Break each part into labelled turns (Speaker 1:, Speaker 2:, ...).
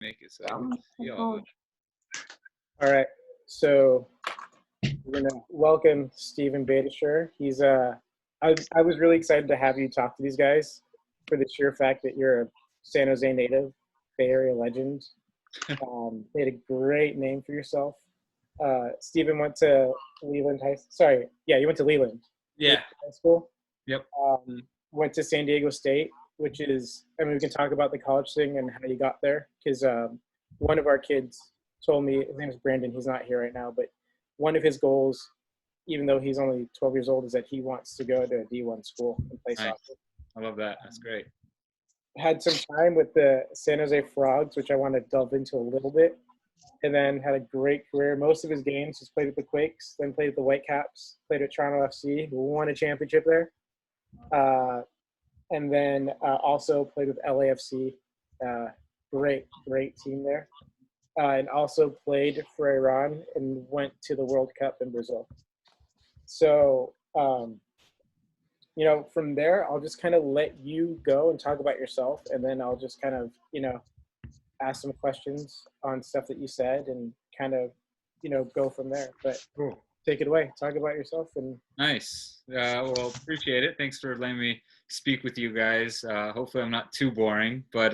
Speaker 1: make it so I can see all of it.
Speaker 2: All right, so we're gonna welcome Stephen Beitashour. I was really excited to have you talk to these guys for the sheer fact that you're a San Jose native, Bay Area legend. Made a great name for yourself. Stephen went to Leland High. Sorry, yeah, you went to Leland.
Speaker 1: Yeah.
Speaker 2: High School.
Speaker 1: Yep.
Speaker 2: Went to San Diego State, which is, I mean, we can talk about the college thing and how you got there, because one of our kids told me, his name is Brandon, he's not here right now, but one of his goals, even though he's only 12 years old, is that he wants to go to a D1 school and play
Speaker 1: Nice.
Speaker 2: soccer.
Speaker 1: I love that. That's great.
Speaker 2: Had some time with the San Jose Frogs, which I want to delve into a little bit, and then had a great career. Most of his games, he's played with the Quakes, then played with the Whitecaps, played with Toronto L.A.F.C, who won a championship there. And then also played with L.A.F.C. Great team there. And also played for Iran and went to the World Cup in Brazil. So, from there, I'll just kind of let you go and talk about yourself, and then I'll just kind of, ask some questions on stuff that you said and kind of, go from there. But
Speaker 1: Cool.
Speaker 2: Take it away. Talk about yourself. And
Speaker 1: Nice. Well, appreciate it. Thanks for letting me speak with you guys. Hopefully I'm not too boring, but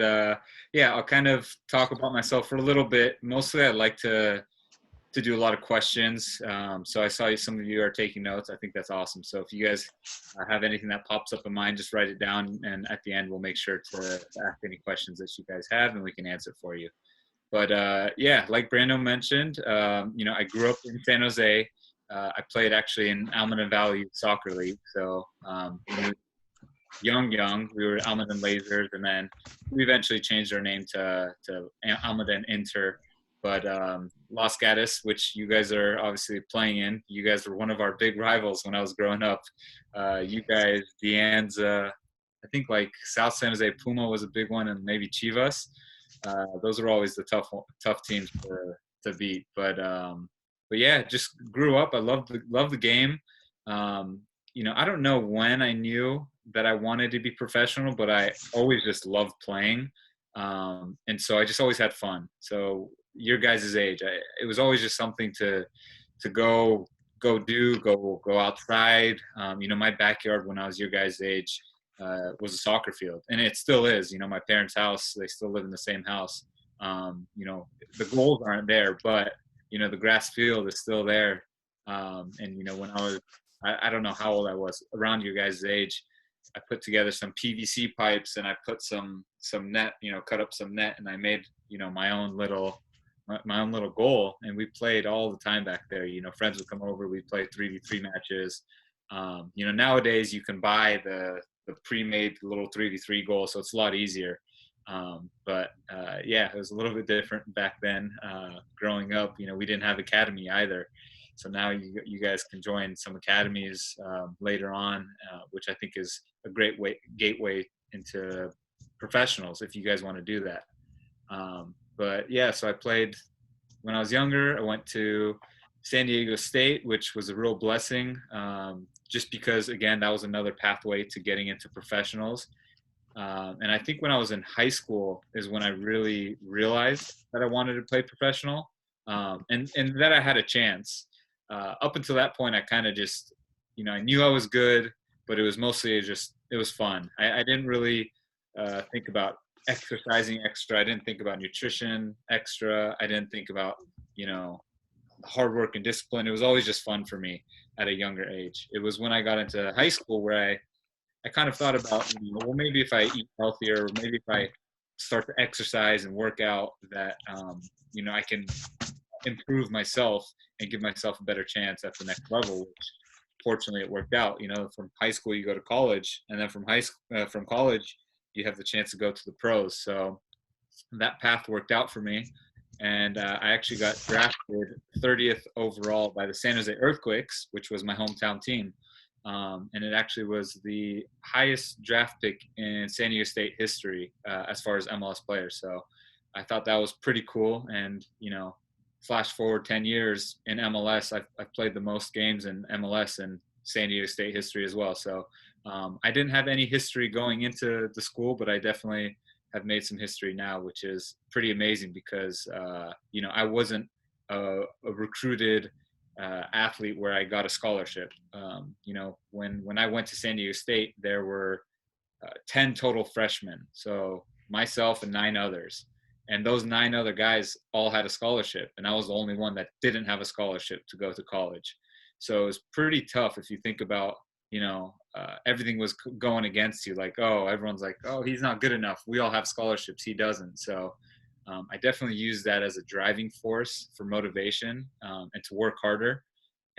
Speaker 1: yeah, I'll kind of talk about myself for a little bit. Mostly I like to do a lot of questions. So I saw some of you are taking notes. I think that's awesome. So if you guys have anything that pops up in mind, just write it down. And at the end, we'll make sure to ask any questions that you guys have and we can answer for you. But yeah, like Brando mentioned, I grew up in San Jose. I played actually in Almaden Valley Soccer League. So young, we were Almaden Lasers, and then we eventually changed our name to Almaden Inter. But Los Gatos, which you guys are obviously playing in, you guys were one of our big rivals when I was growing up. You guys, De Anza, I think like South San Jose Puma was a big one, and maybe Chivas. Those are always the tough teams to beat. But yeah, just grew up. I love the game. I don't know when I knew that I wanted to be professional, but I always just loved playing. And so I just always had fun. So your guys' age, it was always just something to go outside. My backyard when I was your guys' age was a soccer field, and it still is. My parents' house, they still live in the same house. The goals aren't there, but the grass field is still there. And when I don't know how old I was, around your guys' age, I put together some PVC pipes and I put some net, cut up some net, and I made my own little goal, and we played all the time back there. Friends would come over, we'd play 3v3 matches. Nowadays you can buy the pre-made little 3v3 goal, so it's a lot easier. But yeah, it was a little bit different back then. Growing up, we didn't have academy either. So now you guys can join some academies later on, which I think is a great gateway into professionals if you guys want to do that. But yeah, so I played when I was younger. I went to San Diego State, which was a real blessing, just because, again, that was another pathway to getting into professionals. And I think when I was in high school is when I really realized that I wanted to play professional, and that I had a chance. Up until that point, I kind of just, I knew I was good, but it was mostly it was fun. I didn't really think about exercising extra. I didn't think about nutrition extra. I didn't think about, hard work and discipline. It was always just fun for me at a younger age. It was when I got into high school where I kind of thought about, well, maybe if I eat healthier, or maybe if I start to exercise and work out, that, I can improve myself and give myself a better chance at the next level, which fortunately it worked out. From high school, you go to college, and then from college, you have the chance to go to the pros. So that path worked out for me. And I actually got drafted 30th overall by the San Jose Earthquakes, which was my hometown team. And it actually was the highest draft pick in San Diego State history as far as MLS players. So I thought that was pretty cool. And, flash forward 10 years in MLS, I've played the most games in MLS and San Diego State history as well. So I didn't have any history going into the school, but I definitely have made some history now, which is pretty amazing because, I wasn't a recruited athlete where I got a scholarship. When I went to San Diego State, there were 10 total freshmen. So myself and 9 others. And those 9 other guys all had a scholarship. And I was the only one that didn't have a scholarship to go to college. So it was pretty tough if you think about, everything was going against you. Like, oh, everyone's like, oh, he's not good enough. We all have scholarships. He doesn't. So I definitely use that as a driving force for motivation and to work harder.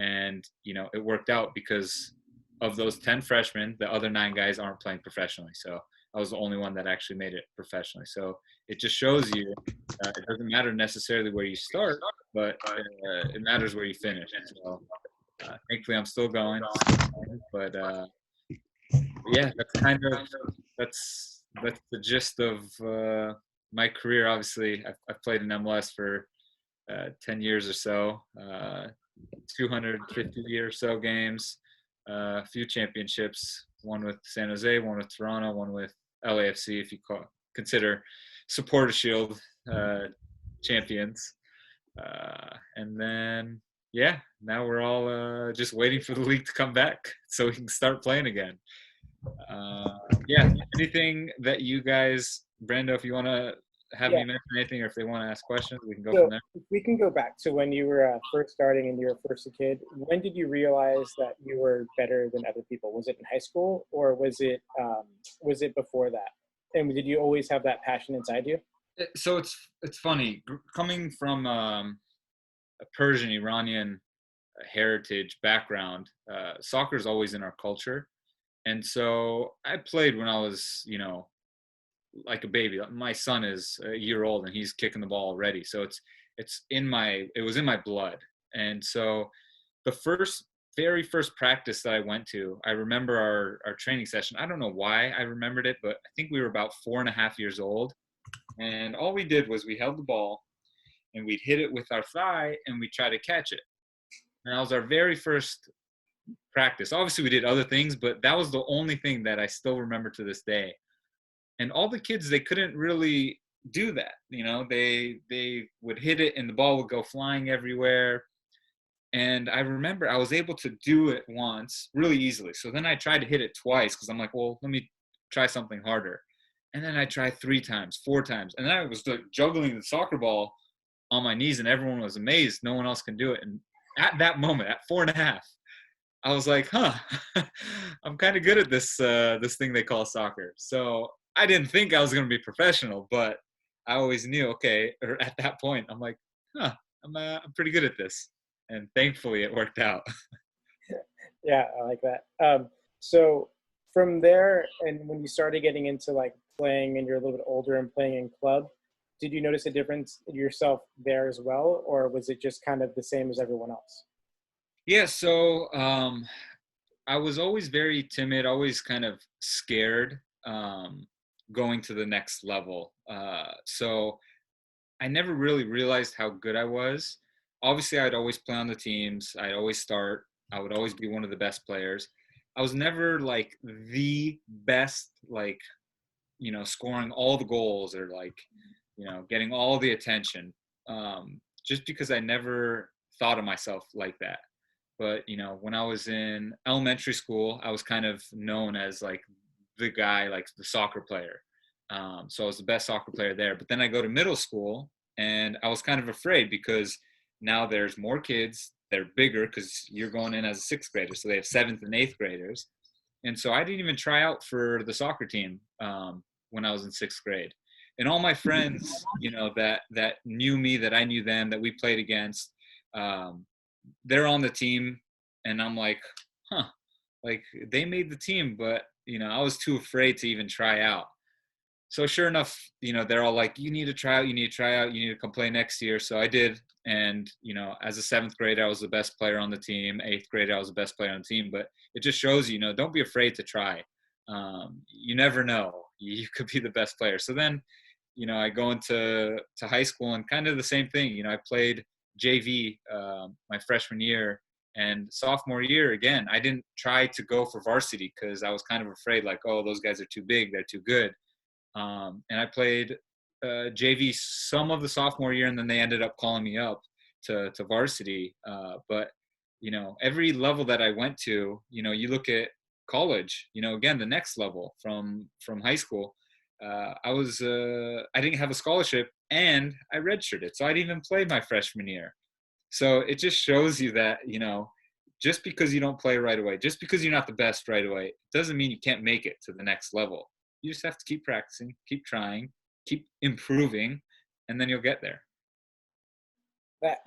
Speaker 1: And, it worked out because of those 10 freshmen, the other 9 guys aren't playing professionally. So I was the only one that actually made it professionally. So it just shows you it doesn't matter necessarily where you start, but it matters where you finish. So thankfully, I'm still going. But yeah, that's the gist of my career. Obviously, I've played in MLS for 10 years or so, 250 or so games, a few championships, one with San Jose, one with Toronto, one with L.A.F.C. if you consider Supporter Shield champions. And then, yeah, now we're all just waiting for the league to come back so we can start playing again. Yeah, anything that you guys, Brando, if you want to have me mention anything or if they want to ask questions, we can go from there.
Speaker 2: If we can go back to when you were first starting and you were first a kid. When did you realize that you were better than other people? Was it in high school or was it before that? And did you always have that passion inside you?
Speaker 1: So it's funny coming from a Persian Iranian heritage background. Soccer is always in our culture, and so I played when I was like a baby. My son is a year old and he's kicking the ball already. So it was in my blood. And so the very first practice that I went to, I remember our training session. I don't know why I remembered it, but I think we were about 4.5 years old. And all we did was we held the ball and we'd hit it with our thigh and we try to catch it. And that was our very first practice. Obviously we did other things, but that was the only thing that I still remember to this day. And all the kids, they couldn't really do that. They would hit it and the ball would go flying everywhere. And I remember I was able to do it once really easily. So then I tried to hit it twice because I'm like, well, let me try something harder. And then I tried 3 times, 4 times. And then I was juggling the soccer ball on my knees and everyone was amazed. No one else can do it. And at that moment, at 4.5, I was like, I'm kind of good at this thing they call soccer. So I didn't think I was going to be professional, but I always knew, or at that point, I'm like, I'm pretty good at this. And thankfully it worked out.
Speaker 2: Yeah, I like that. So from there, and when you started getting into like playing and you're a little bit older and playing in club, did you notice a difference in yourself there as well? Or was it just kind of the same as everyone else?
Speaker 1: Yeah, so I was always very timid, always kind of scared going to the next level. So I never really realized how good I was. Obviously, I'd always play on the teams. I'd always start. I would always be one of the best players. I was never like the best, like, scoring all the goals or like, getting all the attention. Just because I never thought of myself like that. But, when I was in elementary school, I was kind of known as like the guy, like the soccer player. So I was the best soccer player there. But then I go to middle school and I was kind of afraid because now there's more kids. They're bigger because you're going in as a 6th grader. So they have 7th and 8th graders. And so I didn't even try out for the soccer team when I was in 6th grade. And all my friends, that knew me, that I knew them, that we played against, they're on the team. And I'm like, like they made the team, but, I was too afraid to even try out. So sure enough, they're all like, you need to try out, you need to try out, you need to come play next year. So I did. And, as a 7th grader, I was the best player on the team. 8th grader, I was the best player on the team. But it just shows, don't be afraid to try. You never know. You could be the best player. So then, I go into high school and kind of the same thing. I played JV my freshman year. And sophomore year, again, I didn't try to go for varsity because I was kind of afraid, like, oh, those guys are too big, they're too good. And I played JV some of the sophomore year, and then they ended up calling me up to varsity. But every level that I went to, you look at college, again, the next level from high school. I didn't have a scholarship, and I redshirted, so I didn't even play my freshman year. So it just shows you that, just because you don't play right away, just because you're not the best right away, doesn't mean you can't make it to the next level. You just have to keep practicing, keep trying, keep improving, and then you'll get there.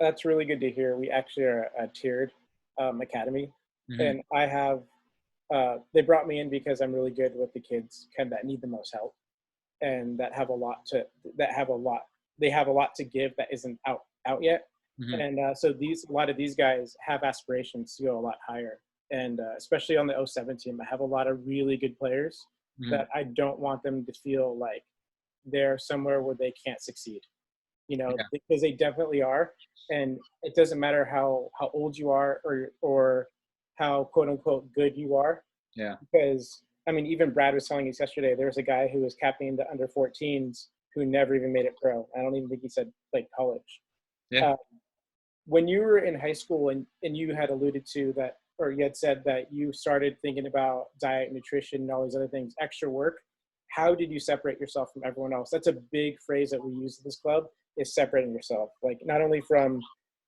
Speaker 2: That's really good to hear. We actually are a tiered academy,
Speaker 1: Hmm.
Speaker 2: and I have they brought me in because I'm really good with the kids kind of that need the most help and that have a lot to that have a lot they have a lot to give that isn't out yet.
Speaker 1: Hmm.
Speaker 2: And so these a lot of these guys have aspirations to go a lot higher, and especially on the '07 team, I have a lot of really good players
Speaker 1: Hmm.
Speaker 2: that I don't want them to feel like they're somewhere where they can't succeed,
Speaker 1: Yeah.
Speaker 2: because they definitely are. And it doesn't matter how old you are, or how quote unquote good you are,
Speaker 1: Yeah.
Speaker 2: because I mean, even Brad was telling us yesterday, there was a guy who was captaining the under 14s who never even made it pro. I don't even think he said like college.
Speaker 1: Yeah.
Speaker 2: Uh, when you were in high school, and you had alluded to that, or you had said that you started thinking about diet, nutrition, and all these other things, extra work. How did you separate yourself from everyone else? That's a big phrase that we use at this club, is separating yourself, like not only from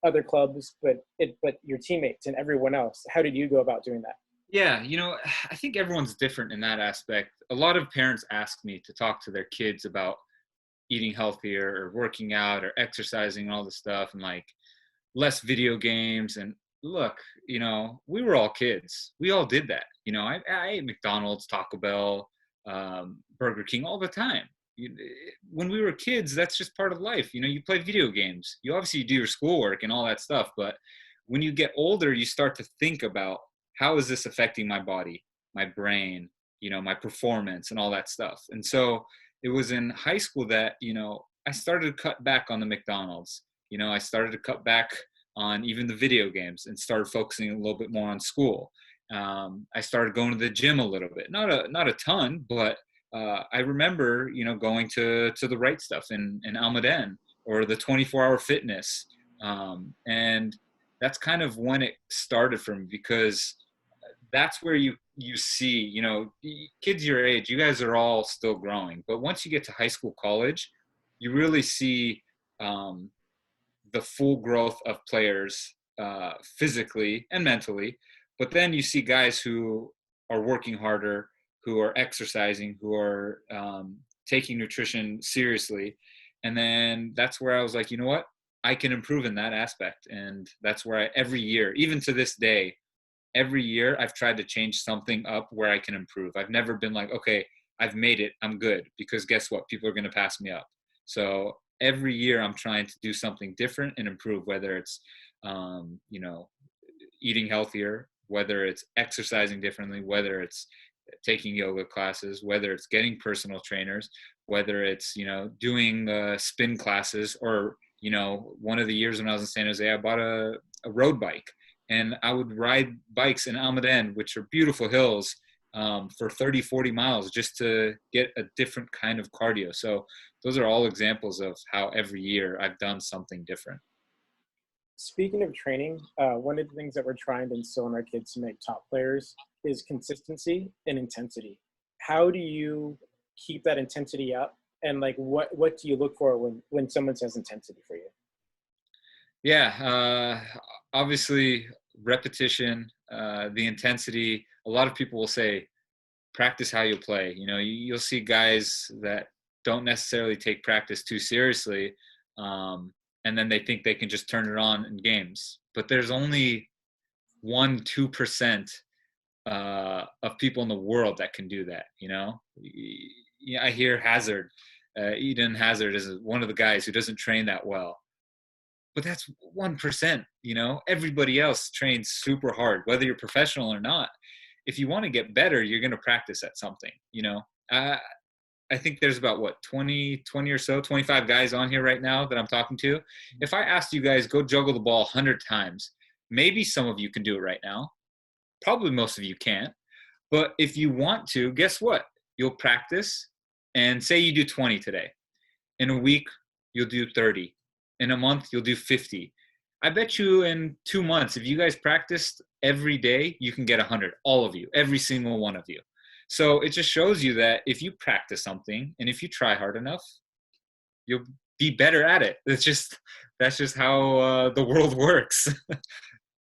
Speaker 2: other clubs, but your teammates and everyone else. How did you go about doing that?
Speaker 1: Yeah, I think everyone's different in that aspect. A lot of parents ask me to talk to their kids about eating healthier or working out or exercising and all this stuff, and like less video games. And look, we were all kids. We all did that. I ate McDonald's, Taco Bell, Burger King all the time. When we were kids, that's just part of life. You play video games. You obviously do your schoolwork and all that stuff. But when you get older, you start to think about, how is this affecting my body, my brain, my performance and all that stuff. And so it was in high school that, I started to cut back on the McDonald's. I started to cut back on even the video games and started focusing a little bit more on school. I started going to the gym a little bit, not a ton, but I remember, going to the right stuff in Almaden, or the 24-hour fitness. And that's kind of when it started for me, because that's where you see, kids your age, you guys are all still growing, but once you get to high school, college, you really see um, the full growth of players, physically and mentally. But then you see guys who are working harder, who are exercising, who are taking nutrition seriously. And then that's where I was like, you know what, I can improve in that aspect. And that's where every year, even to this day, every year I've tried to change something up where I can improve. I've never been like, okay, I've made it, I'm good, because guess what? People are going to pass me up. So every year I'm trying to do something different and improve, whether it's, you know, eating healthier, whether it's exercising differently, whether it's taking yoga classes, whether it's getting personal trainers, whether it's, doing spin classes, or, one of the years when I was in San Jose, I bought a road bike, and I would ride bikes in Almaden, which are beautiful hills, for 30, 40 miles, just to get a different kind of cardio. So those are all examples of how every year I've done something different.
Speaker 2: Speaking of training, one of the things that we're trying to instill in our kids to make top players is consistency and intensity. How do you keep that intensity up? And like, what do you look for when someone says intensity for you?
Speaker 1: Yeah, obviously repetition, the intensity. A lot of people will say, practice how you play. You'll see guys that don't necessarily take practice too seriously, and then they think they can just turn it on in games. But there's only 1-2% of people in the world that can do that. Yeah, I hear Hazard, Eden Hazard is one of the guys who doesn't train that well, but that's 1%. Everybody else trains super hard, whether you're professional or not. If you want to get better, you're going to practice at something. I, I think there's about what, 20 or so, 25 guys on here right now that I'm talking to. If I asked you guys, go juggle the ball 100 times, maybe some of you can do it right now. Probably most of you can't. But if you want to, guess what? You'll practice, and say you do 20 today. In a week, you'll do 30. In a month, you'll do 50. I bet you in 2 months, if you guys practiced every day, you can get 100, all of you, every single one of you. So it just shows you that if you practice something and if you try hard enough, you'll be better at it. That's just how the world works.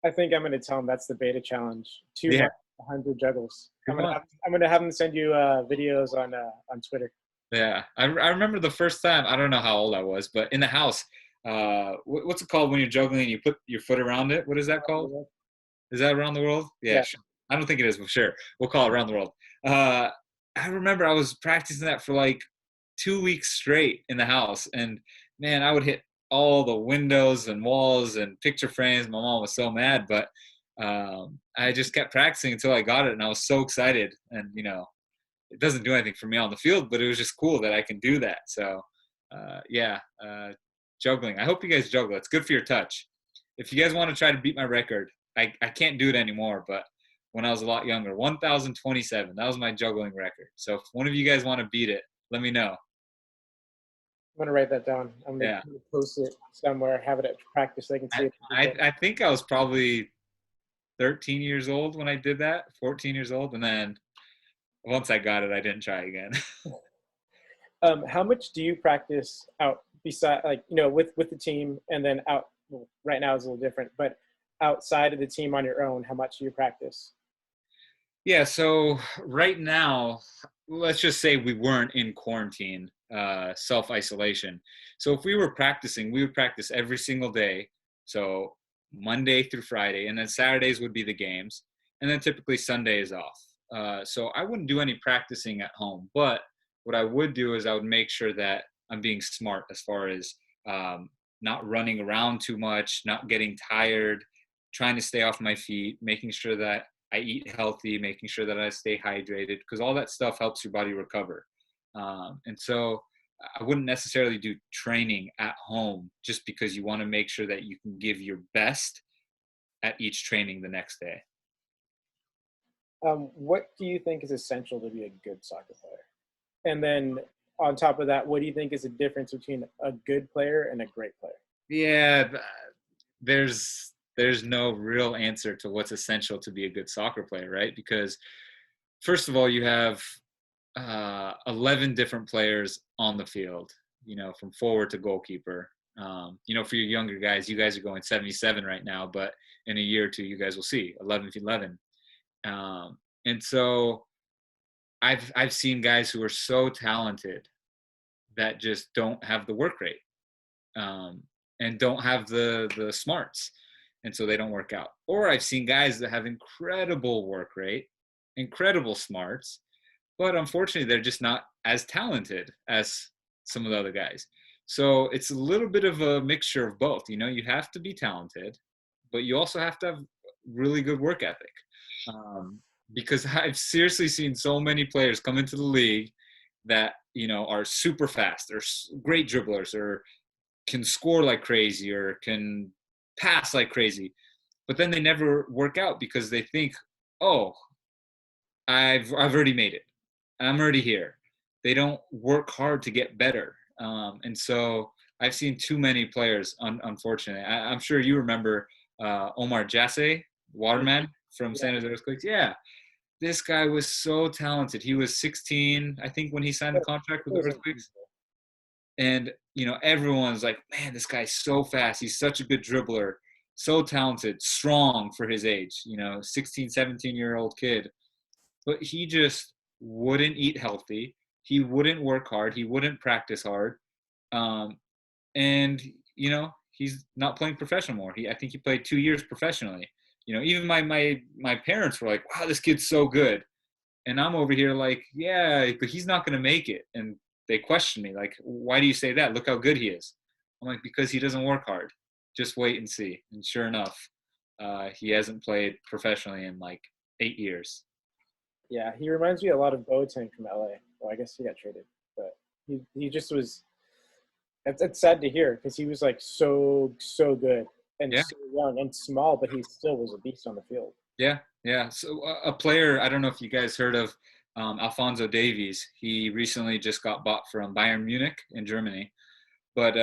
Speaker 2: I think I'm gonna tell him that's the beta challenge. Two
Speaker 1: Yeah,
Speaker 2: months, 100 juggles.
Speaker 1: come on.
Speaker 2: I'm gonna have him send you videos on Twitter.
Speaker 1: Yeah, I remember the first time. I don't know how old I was, but in the house, what's it called when you're juggling and you put your foot around it? What is that called? Is that around the world? Yeah,
Speaker 2: Yeah.
Speaker 1: sure. I don't think it is, but sure. We'll call it around the world. Uh, I remember I was practicing that for like 2 weeks straight in the house, and man, I would hit all the windows and walls and picture frames. My mom was so mad, but I just kept practicing until I got it, and I was so excited. And it doesn't do anything for me on the field, but it was just cool that I can do that. So, yeah, juggling. I hope you guys juggle. It's good for your touch. If you guys want to try to beat my record, I can't do it anymore, but when I was a lot younger, 1,027, that was my juggling record. So if one of you guys want to beat it, let me know.
Speaker 2: I'm gonna write that down. I'm gonna
Speaker 1: Yeah.
Speaker 2: post it somewhere, have it at practice so I can see it.
Speaker 1: I think I was probably 13 years old when I did that, 14 years old. And then once I got it, I didn't try again.
Speaker 2: How much do you practice out beside, like, with the team, and then out? Well, right now is a little different, but outside of the team on your own, how much do you practice?
Speaker 1: Yeah, so right now, let's just say we weren't in quarantine, self-isolation. So if we were practicing, we would practice every single day. So Monday through Friday, and then Saturdays would be the games, and then typically Sunday is off. So I wouldn't do any practicing at home, but what I would do is I would make sure that I'm being smart as far as um, not running around too much, not getting tired, trying to stay off my feet, making sure that I eat healthy, making sure that I stay hydrated, because all that stuff helps your body recover. And so I wouldn't necessarily do training at home just because you want to make sure that you can give your best at each training the next day.
Speaker 2: What do you think is essential to be a good soccer player? And then on top of that, what do you think is the difference between a good player and a great player?
Speaker 1: Yeah, there's no real answer to what's essential to be a good soccer player, right? Because first of all, you have 11 different players on the field, from forward to goalkeeper. For your younger guys, you guys are going 77 right now, but in a year or two, you guys will see 11 to 11. And so I've seen guys who are so talented that just don't have the work rate, and don't have the smarts, and so they don't work out. Or I've seen guys that have incredible work rate, incredible smarts, but unfortunately they're just not as talented as some of the other guys. So it's a little bit of a mixture of both. You have to be talented, but you also have to have really good work ethic. Because I've seriously seen so many players come into the league that are super fast or great dribblers or can score like crazy or can pass like crazy, but then they never work out because they think, oh, I've already made it. I'm already here. They don't work hard to get better. And so I've seen too many players, unfortunately. I'm sure you remember Omar Jasse, Waterman from San Jose Earthquakes. Yeah, this guy was so talented. He was 16, I think, when he signed the contract with the Earthquakes. And, everyone's like, man, this guy's so fast. He's such a good dribbler, so talented, strong for his age, 16, 17-year-old kid. But he just wouldn't eat healthy. He wouldn't work hard. He wouldn't practice hard. And, he's not playing professional more. I think he played 2 years professionally. Even my parents were like, wow, this kid's so good. And I'm over here like, yeah, but he's not going to make it. And they question me like, why do you say that? Look how good he is. I'm like, because he doesn't work hard. Just wait and see. And sure enough, he hasn't played professionally in like 8 years.
Speaker 2: Yeah, he reminds me a lot of Boateng from LA. Well, I guess he got traded, but he just was. It's sad to hear because he was like so good and
Speaker 1: Yeah.
Speaker 2: so young and small, but he still was a beast on the field.
Speaker 1: Yeah. So a player, I don't know if you guys heard of Alphonso Davies. He recently just got bought from Bayern Munich in Germany. But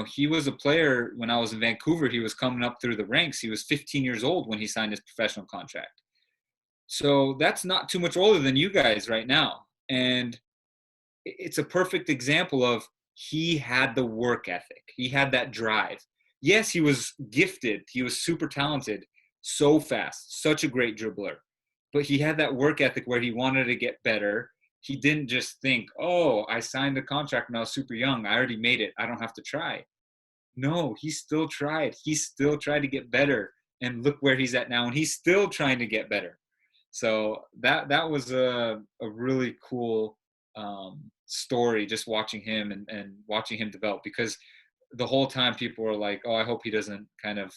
Speaker 1: he was a player when I was in Vancouver. He was coming up through the ranks. He was 15 years old when he signed his professional contract. So that's not too much older than you guys right now. And it's a perfect example of he had the work ethic. He had that drive. Yes, he was gifted. He was super talented, so fast, such a great dribbler. But he had that work ethic where he wanted to get better. He didn't just think, oh, I signed a contract when I was super young. I already made it. I don't have to try. No, he still tried. He still tried to get better. And look where he's at now. And he's still trying to get better. So that was a really cool story, just watching him and watching him develop, because the whole time people were like, oh, I hope he doesn't kind of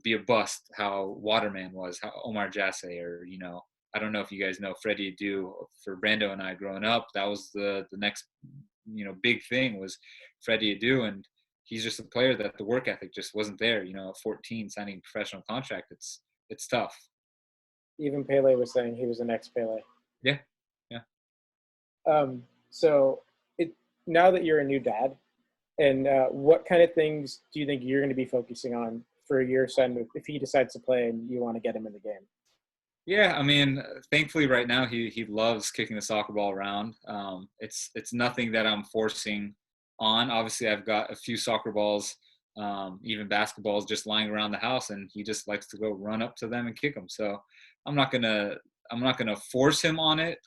Speaker 1: be a bust, how Waterman was, how Omar Jasseh, or I don't know if you guys know Freddie Adu. For Brando and I growing up, that was the next big thing was Freddie Adu, and he's just a player that the work ethic just wasn't there. At 14 signing a professional contract, it's tough.
Speaker 2: Even Pele was saying he was the next Pele.
Speaker 1: Yeah, yeah.
Speaker 2: So now that you're a new dad, and what kind of things do you think you're going to be focusing on for your son if he decides to play and you want to get him in the game?
Speaker 1: Yeah, I mean, thankfully right now he loves kicking the soccer ball around. It's nothing that I'm forcing on. Obviously, I've got a few soccer balls, even basketballs, just lying around the house, and he just likes to go run up to them and kick them. So I'm not gonna force him on it.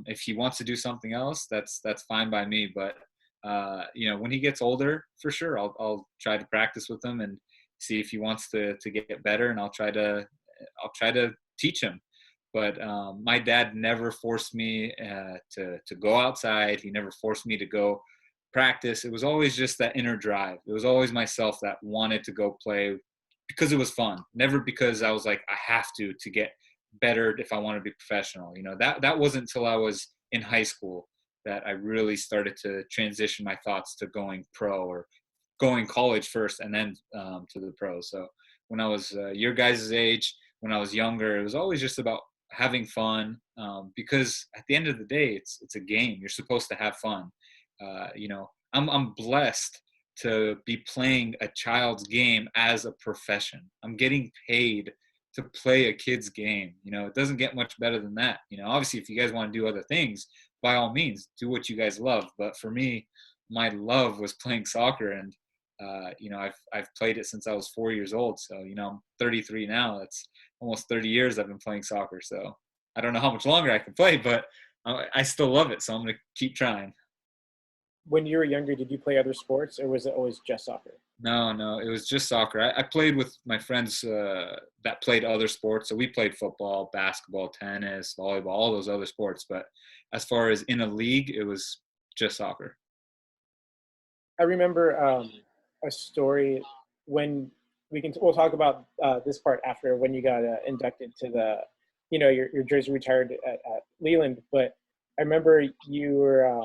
Speaker 1: If he wants to do something else, that's fine by me. But when he gets older, for sure, I'll try to practice with him and see if he wants to get better, and I'll try to teach him. But my dad never forced me to go outside. He never forced me to go practice. It was always just that inner drive. It was always myself that wanted to go play because it was fun. Never because I was like, I have to get better if I want to be professional. That wasn't until I was in high school that I really started to transition my thoughts to going pro, or going college first and then to the pros. So when I was your guys' age, when I was younger, it was always just about having fun, because at the end of the day, it's a game. You're supposed to have fun. I'm blessed to be playing a child's game as a profession. I'm getting paid to play a kid's game. It doesn't get much better than that. Obviously, if you guys want to do other things, by all means, do what you guys love. But for me, my love was playing soccer, and I've played it since I was 4 years old. So I'm 33 now. That's almost 30 years I've been playing soccer. So I don't know how much longer I can play, but I still love it. So I'm gonna keep trying.
Speaker 2: When you were younger, did you play other sports, or was it always just soccer?
Speaker 1: No, it was just soccer. I played with my friends that played other sports. So we played football, basketball, tennis, volleyball, all those other sports. But as far as in a league, it was just soccer.
Speaker 2: I remember a story when we'll talk about this part after, when you got inducted to the, your jersey retired at Leland. But I remember you were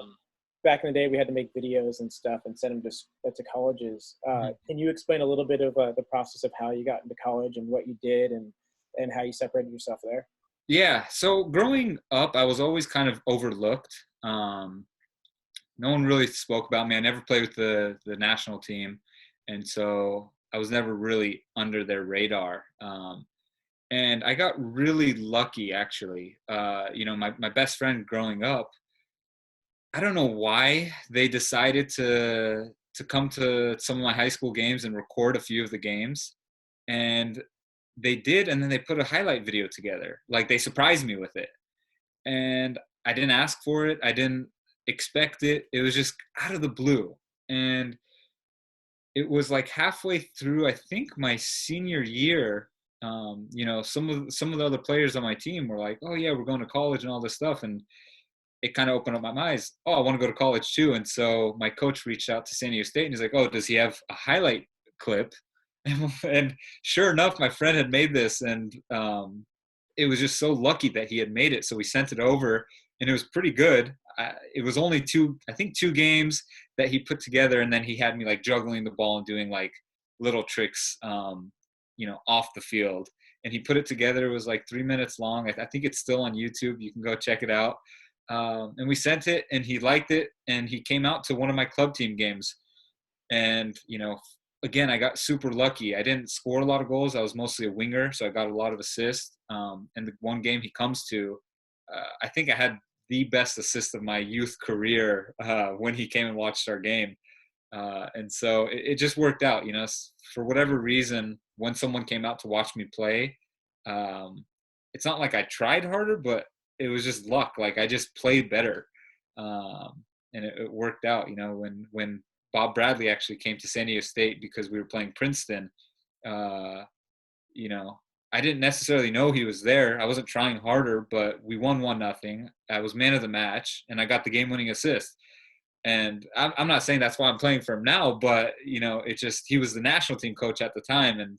Speaker 2: back in the day, we had to make videos and stuff and send them to colleges. Can you explain a little bit of the process of how you got into college and what you did, and how you separated yourself there?
Speaker 1: Yeah. So growing up, I was always kind of overlooked. No one really spoke about me. I never played with the national team, and so I was never really under their radar. And I got really lucky, actually. My best friend growing up, I don't know why they decided to come to some of my high school games and record a few of the games, and they did, and then they put a highlight video together. Like, they surprised me with it, and I didn't ask for it. I didn't expect it. It was just out of the blue. And it was like halfway through, I think, my senior year. Some of the other players on my team were like, "Oh yeah, we're going to college and all this stuff," and it kind of opened up my eyes. Oh, I want to go to college too. And so my coach reached out to San Diego State, and he's like, "Oh, does he have a highlight clip?" And sure enough, my friend had made this, and it was just so lucky that he had made it. So we sent it over, and it was pretty good. It was only two games that he put together, and then he had me like juggling the ball and doing like little tricks, off the field. and he put it together. It was like 3 minutes long. I think it's still on YouTube. You can go check it out. And we sent it, and he liked it, and he came out to one of my club team games. And again, I got super lucky. I didn't score a lot of goals. I was mostly a winger, so I got a lot of assists. And the one game he comes to, I think I had the best assist of my youth career when he came and watched our game. And so it just worked out, for whatever reason, when someone came out to watch me play, it's not like I tried harder, but it was just luck. Like I just played better. And it worked out, when Bob Bradley actually came to San Diego State because we were playing Princeton, uh, you know, I didn't necessarily know he was there. I wasn't trying harder, but we won 1-0. I was man of the match, and I got the game-winning assist. And I'm not saying that's why I'm playing for him now, but it just he was the national team coach at the time, and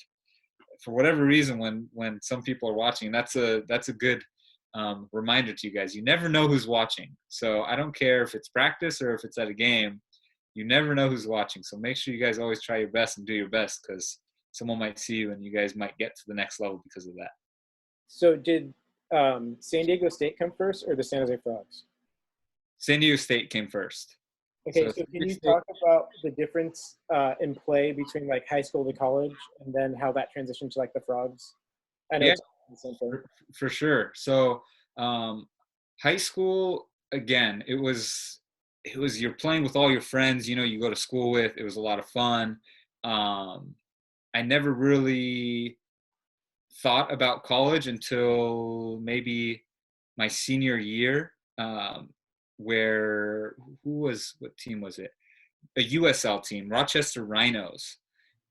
Speaker 1: for whatever reason, when some people are watching, that's a good reminder to you guys. You never know who's watching, so I don't care if it's practice or if it's at a game. You never know who's watching, so make sure you guys always try your best and do your best because someone might see you and you guys might get to the next level because of that.
Speaker 2: So did San Diego State come first or the San Jose Frogs?
Speaker 1: San Diego State came first.
Speaker 2: Okay, so can you talk about the difference in play between like high school to college and then how that transitioned to like the Frogs? I know
Speaker 1: Yeah,
Speaker 2: it's the same thing.
Speaker 1: for sure. So high school, again, it was you're playing with all your friends, you go to school with. It was a lot of fun. I never really thought about college until maybe my senior year, where what team was it? A USL team, Rochester Rhinos,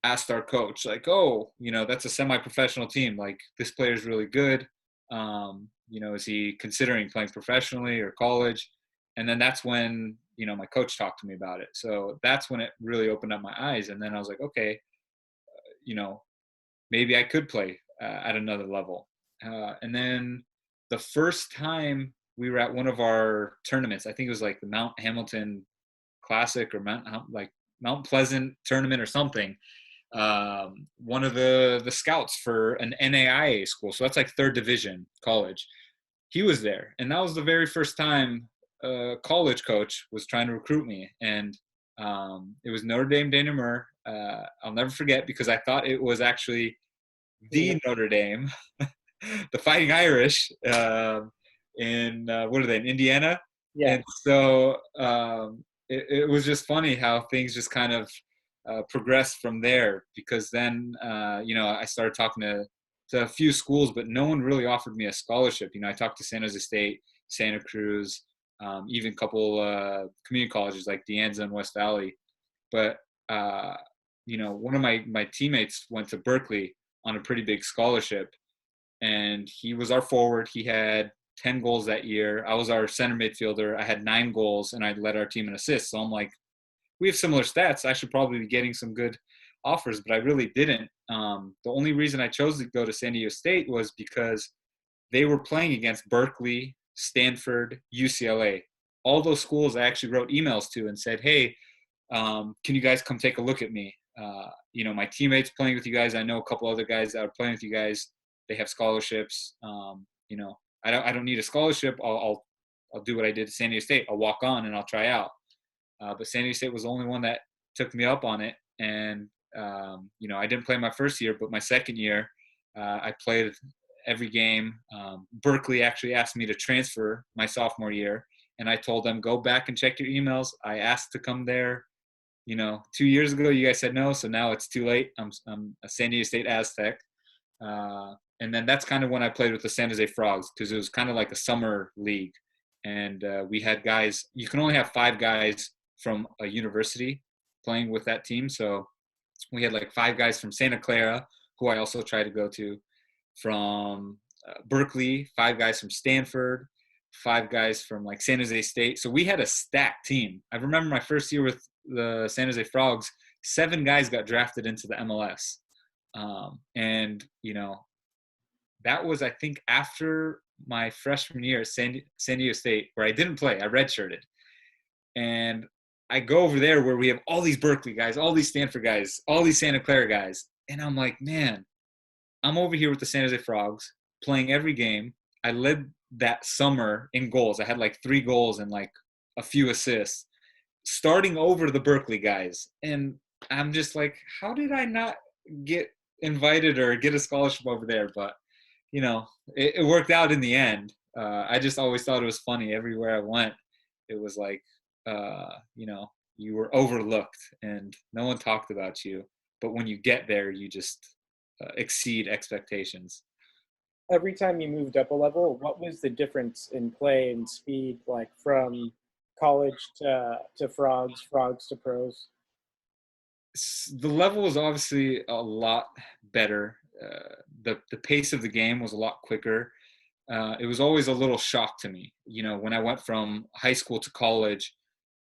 Speaker 1: asked our coach, like, oh, that's a semi-professional team. Like, this player is really good. Is he considering playing professionally or college? And then that's when, my coach talked to me about it. So that's when it really opened up my eyes. And then I was like, okay, maybe I could play at another level. And then the first time we were at one of our tournaments, I think it was like the Mount Hamilton Classic or Mount Pleasant tournament or something. One of the scouts for an NAIA school, so that's like third division college, he was there, and that was the very first time a college coach was trying to recruit me. And it was Notre Dame Danimer. I'll never forget because I thought it was actually the Notre Dame, the Fighting Irish, in what are they, in Indiana?
Speaker 2: Yeah.
Speaker 1: And so it was just funny how things just kind of progressed from there, because then I started talking to a few schools, but no one really offered me a scholarship. I talked to San Jose State, Santa Cruz, even a couple community colleges like De Anza and West Valley. But one of my teammates went to Berkeley on a pretty big scholarship, and he was our forward. He had 10 goals that year. I was our center midfielder. I had 9 goals, and I led our team in assists. So I'm like, we have similar stats. I should probably be getting some good offers, but I really didn't. The only reason I chose to go to San Diego State was because they were playing against Berkeley, Stanford, UCLA. All those schools I actually wrote emails to and said, hey, can you guys come take a look at me? My teammates playing with you guys. I know a couple other guys that are playing with you guys. They have scholarships. I don't need a scholarship. I'll do what I did at San Diego State. I'll walk on and I'll try out. But San Diego State was the only one that took me up on it. And, I didn't play my first year, but my second year, I played every game. Berkeley actually asked me to transfer my sophomore year. And I told them, go back and check your emails. I asked to come there, 2 years ago. You guys said no. So now it's too late. I'm a San Diego State Aztec. And then that's kind of when I played with the San Jose Frogs, because it was kind of like a summer league. And we had guys, you can only have 5 guys from a university playing with that team. So we had like 5 guys from Santa Clara, who I also tried to go to, from Berkeley, 5 guys from Stanford, 5 guys from like San Jose State. So we had a stacked team. I remember my first year with the San Jose Frogs, 7 guys got drafted into the MLS. And, that was, I think, after my freshman year at San Diego State, where I didn't play. I redshirted. And I go over there where we have all these Berkeley guys, all these Stanford guys, all these Santa Clara guys. And I'm like, man, I'm over here with the San Jose Frogs playing every game. I led that summer in goals. I had like 3 goals and like a few assists, starting over the Berkeley guys. And I'm just like, how did I not get invited or get a scholarship over there? But, it worked out in the end. I just always thought it was funny. Everywhere I went, it was like, you were overlooked and no one talked about you. But when you get there, you just exceed expectations.
Speaker 2: Every time you moved up a level, what was the difference in play and speed, like from college to frogs to pros?
Speaker 1: The level was obviously a lot better. The pace of the game was a lot quicker. It was always a little shock to me, when I went from high school to college,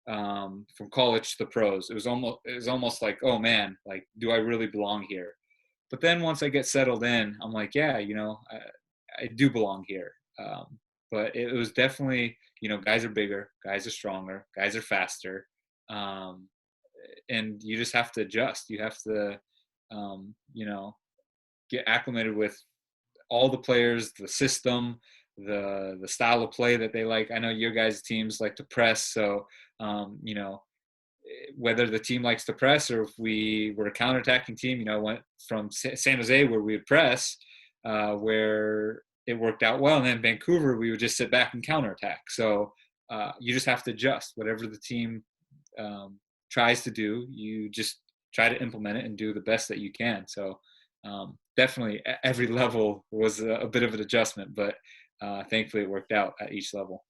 Speaker 1: from college to the pros. It was almost like, oh man, like, do I really belong here? But then once I get settled in, I'm like, yeah, I do belong here. But it was definitely, guys are bigger, guys are stronger, guys are faster. Um, and you just have to adjust. You have to, um, you know, get acclimated with all the players, the system, the style of play that they like. I know your guys' teams like to press, so whether the team likes to press or if we were a counterattacking team, I went from San Jose where we would press, where it worked out well, and then Vancouver we would just sit back and counterattack. So you just have to adjust whatever the team tries to do. You just try to implement it and do the best that you can. So definitely every level was a bit of an adjustment, but thankfully it worked out at each level.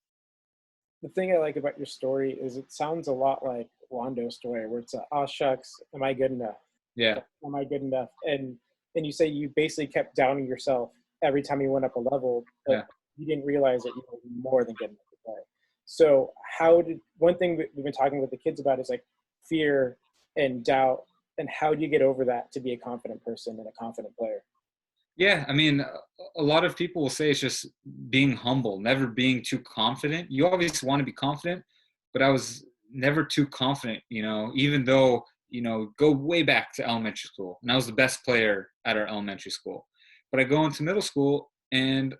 Speaker 2: The thing I like about your story is it sounds a lot like Wando's story, where it's a, oh shucks, am I good enough?
Speaker 1: Yeah.
Speaker 2: Am I good enough? And you say you basically kept downing yourself every time you went up a level, but
Speaker 1: Yeah.
Speaker 2: you didn't realize that you were more than good enough to play. So how did one thing we've been talking with the kids about is like fear and doubt, and how do you get over that to be a confident person and a confident player?
Speaker 1: Yeah, I mean, a lot of people will say it's just being humble, never being too confident. You always want to be confident, but I was never too confident, even though, go way back to elementary school. And I was the best player at our elementary school. But I go into middle school and,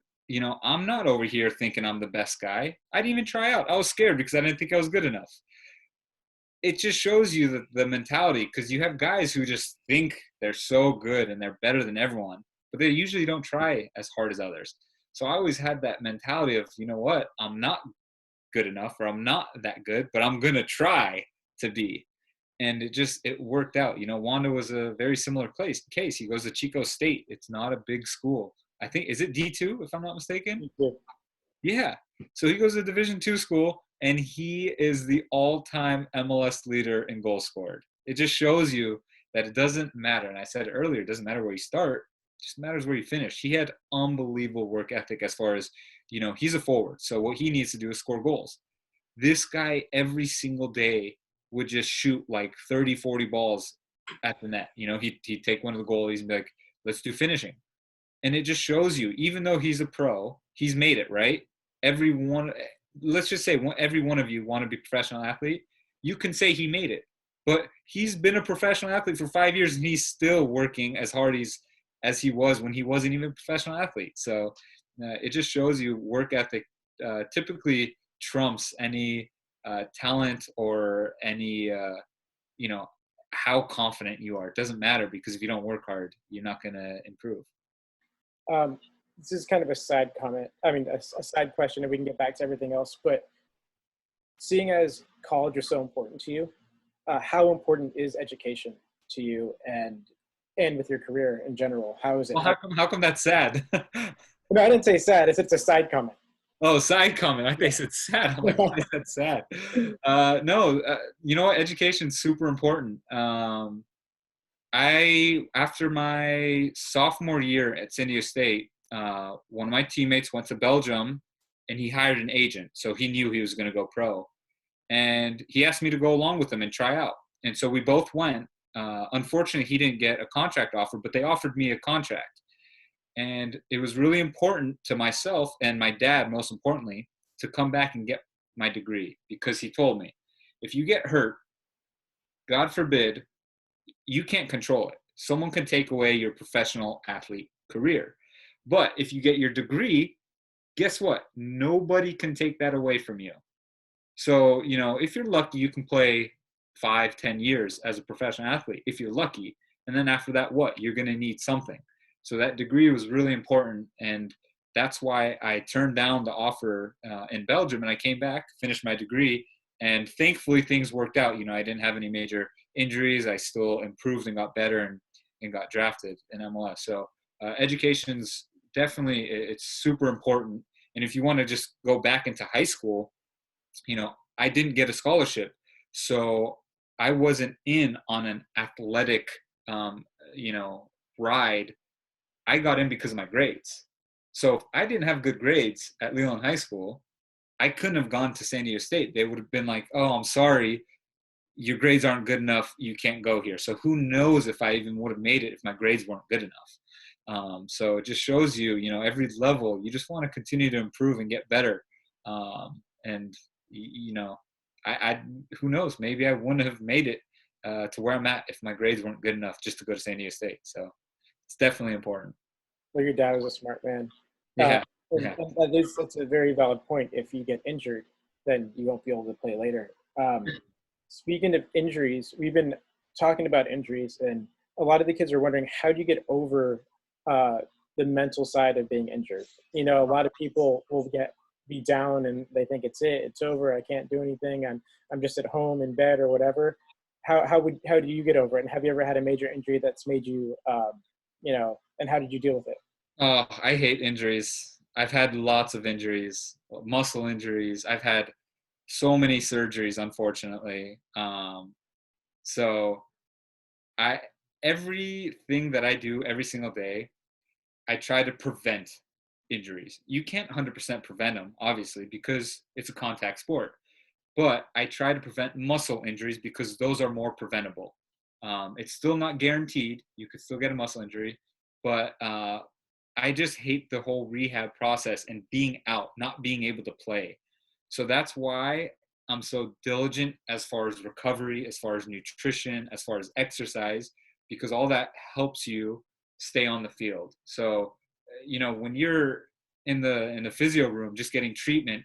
Speaker 1: I'm not over here thinking I'm the best guy. I didn't even try out. I was scared because I didn't think I was good enough. It just shows you the mentality, because you have guys who just think they're so good and they're better than everyone, but they usually don't try as hard as others. So I always had that mentality of, you know what, I'm not good enough, or I'm not that good, but I'm going to try to be. And it worked out. Wanda was a very similar case. He goes to Chico State. It's not a big school. I think, is it D2 if I'm not mistaken? Yeah. So he goes to Division II school, and he is the all-time MLS leader in goals scored. It just shows you that it doesn't matter. And I said earlier, it doesn't matter where you start, it just matters where you finish. He had unbelievable work ethic as far as, he's a forward. So what he needs to do is score goals. This guy every single day would just shoot like 30, 40 balls at the net. He'd take one of the goalies and be like, let's do finishing. And it just shows you, even though he's a pro, he's made it, right? Everyone, let's just say every one of you want to be a professional athlete. You can say he made it, but he's been a professional athlete for 5 years and he's still working as hard as he was when he wasn't even a professional athlete. So it just shows you work ethic typically trumps any talent or any, how confident you are. It doesn't matter, because if you don't work hard, you're not going to improve.
Speaker 2: Um, this is kind of a side comment. I mean, a side question, and we can get back to everything else. But seeing as college is so important to you, how important is education to you, and with your career in general? How is it?
Speaker 1: Well, how come that's sad?
Speaker 2: No, I didn't say sad. It's a side comment.
Speaker 1: Oh, side comment. I think I said sad. I'm like, why is that sad? No, you know what? Education's super important. After my sophomore year at San Diego State, one of my teammates went to Belgium, and he hired an agent. So he knew he was going to go pro. And he asked me to go along with him and try out. And so we both went. Unfortunately, he didn't get a contract offer, but they offered me a contract. And it was really important to myself and my dad, most importantly, to come back and get my degree, because he told me, if you get hurt, God forbid, you can't control it. Someone can take away your professional athlete career. But if you get your degree, guess what? Nobody can take that away from you. So, if you're lucky, you can play 5, 10 years as a professional athlete, if you're lucky. And then after that, what? You're going to need something. So that degree was really important. And that's why I turned down the offer in Belgium, and I came back, finished my degree, and thankfully things worked out. I didn't have any major injuries. I still improved and got better, and got drafted in MLS. So education's definitely, it's super important. And if you want to just go back into high school, I didn't get a scholarship, so I wasn't in on an athletic, um, you know, ride. I got in because of my grades. So if I didn't have good grades at Leland High School, I couldn't have gone to San Diego State. They would have been like, "Oh, I'm sorry, your grades aren't good enough. You can't go here." So who knows if I even would have made it if my grades weren't good enough. So it just shows you, every level, you just want to continue to improve and get better. And I who knows, maybe I wouldn't have made it to where I'm at if my grades weren't good enough just to go to San Diego State. So it's definitely important.
Speaker 2: Well, your dad was a smart man. Uh,
Speaker 1: Yeah, yeah.
Speaker 2: that's a very valid point. If you get injured, then you won't be able to play later. Speaking of injuries, we've been talking about injuries, and a lot of the kids are wondering, how do you get over uh, the mental side of being injured? A lot of people will be down and they think it's over, I can't do anything, I'm just at home in bed or whatever. How do you get over it? And have you ever had a major injury that's made you and how did you deal with it?
Speaker 1: Oh, I hate injuries. I've had lots of injuries, muscle injuries. I've had so many surgeries, unfortunately. So I everything that I do every single day, I try to prevent injuries. You can't 100% prevent them, obviously, because it's a contact sport. But I try to prevent muscle injuries because those are more preventable. It's still not guaranteed. You could still get a muscle injury, but I just hate the whole rehab process and being out, not being able to play. So that's why I'm so diligent as far as recovery, as far as nutrition, as far as exercise, because all that helps you stay on the field. So, when you're in the physio room just getting treatment,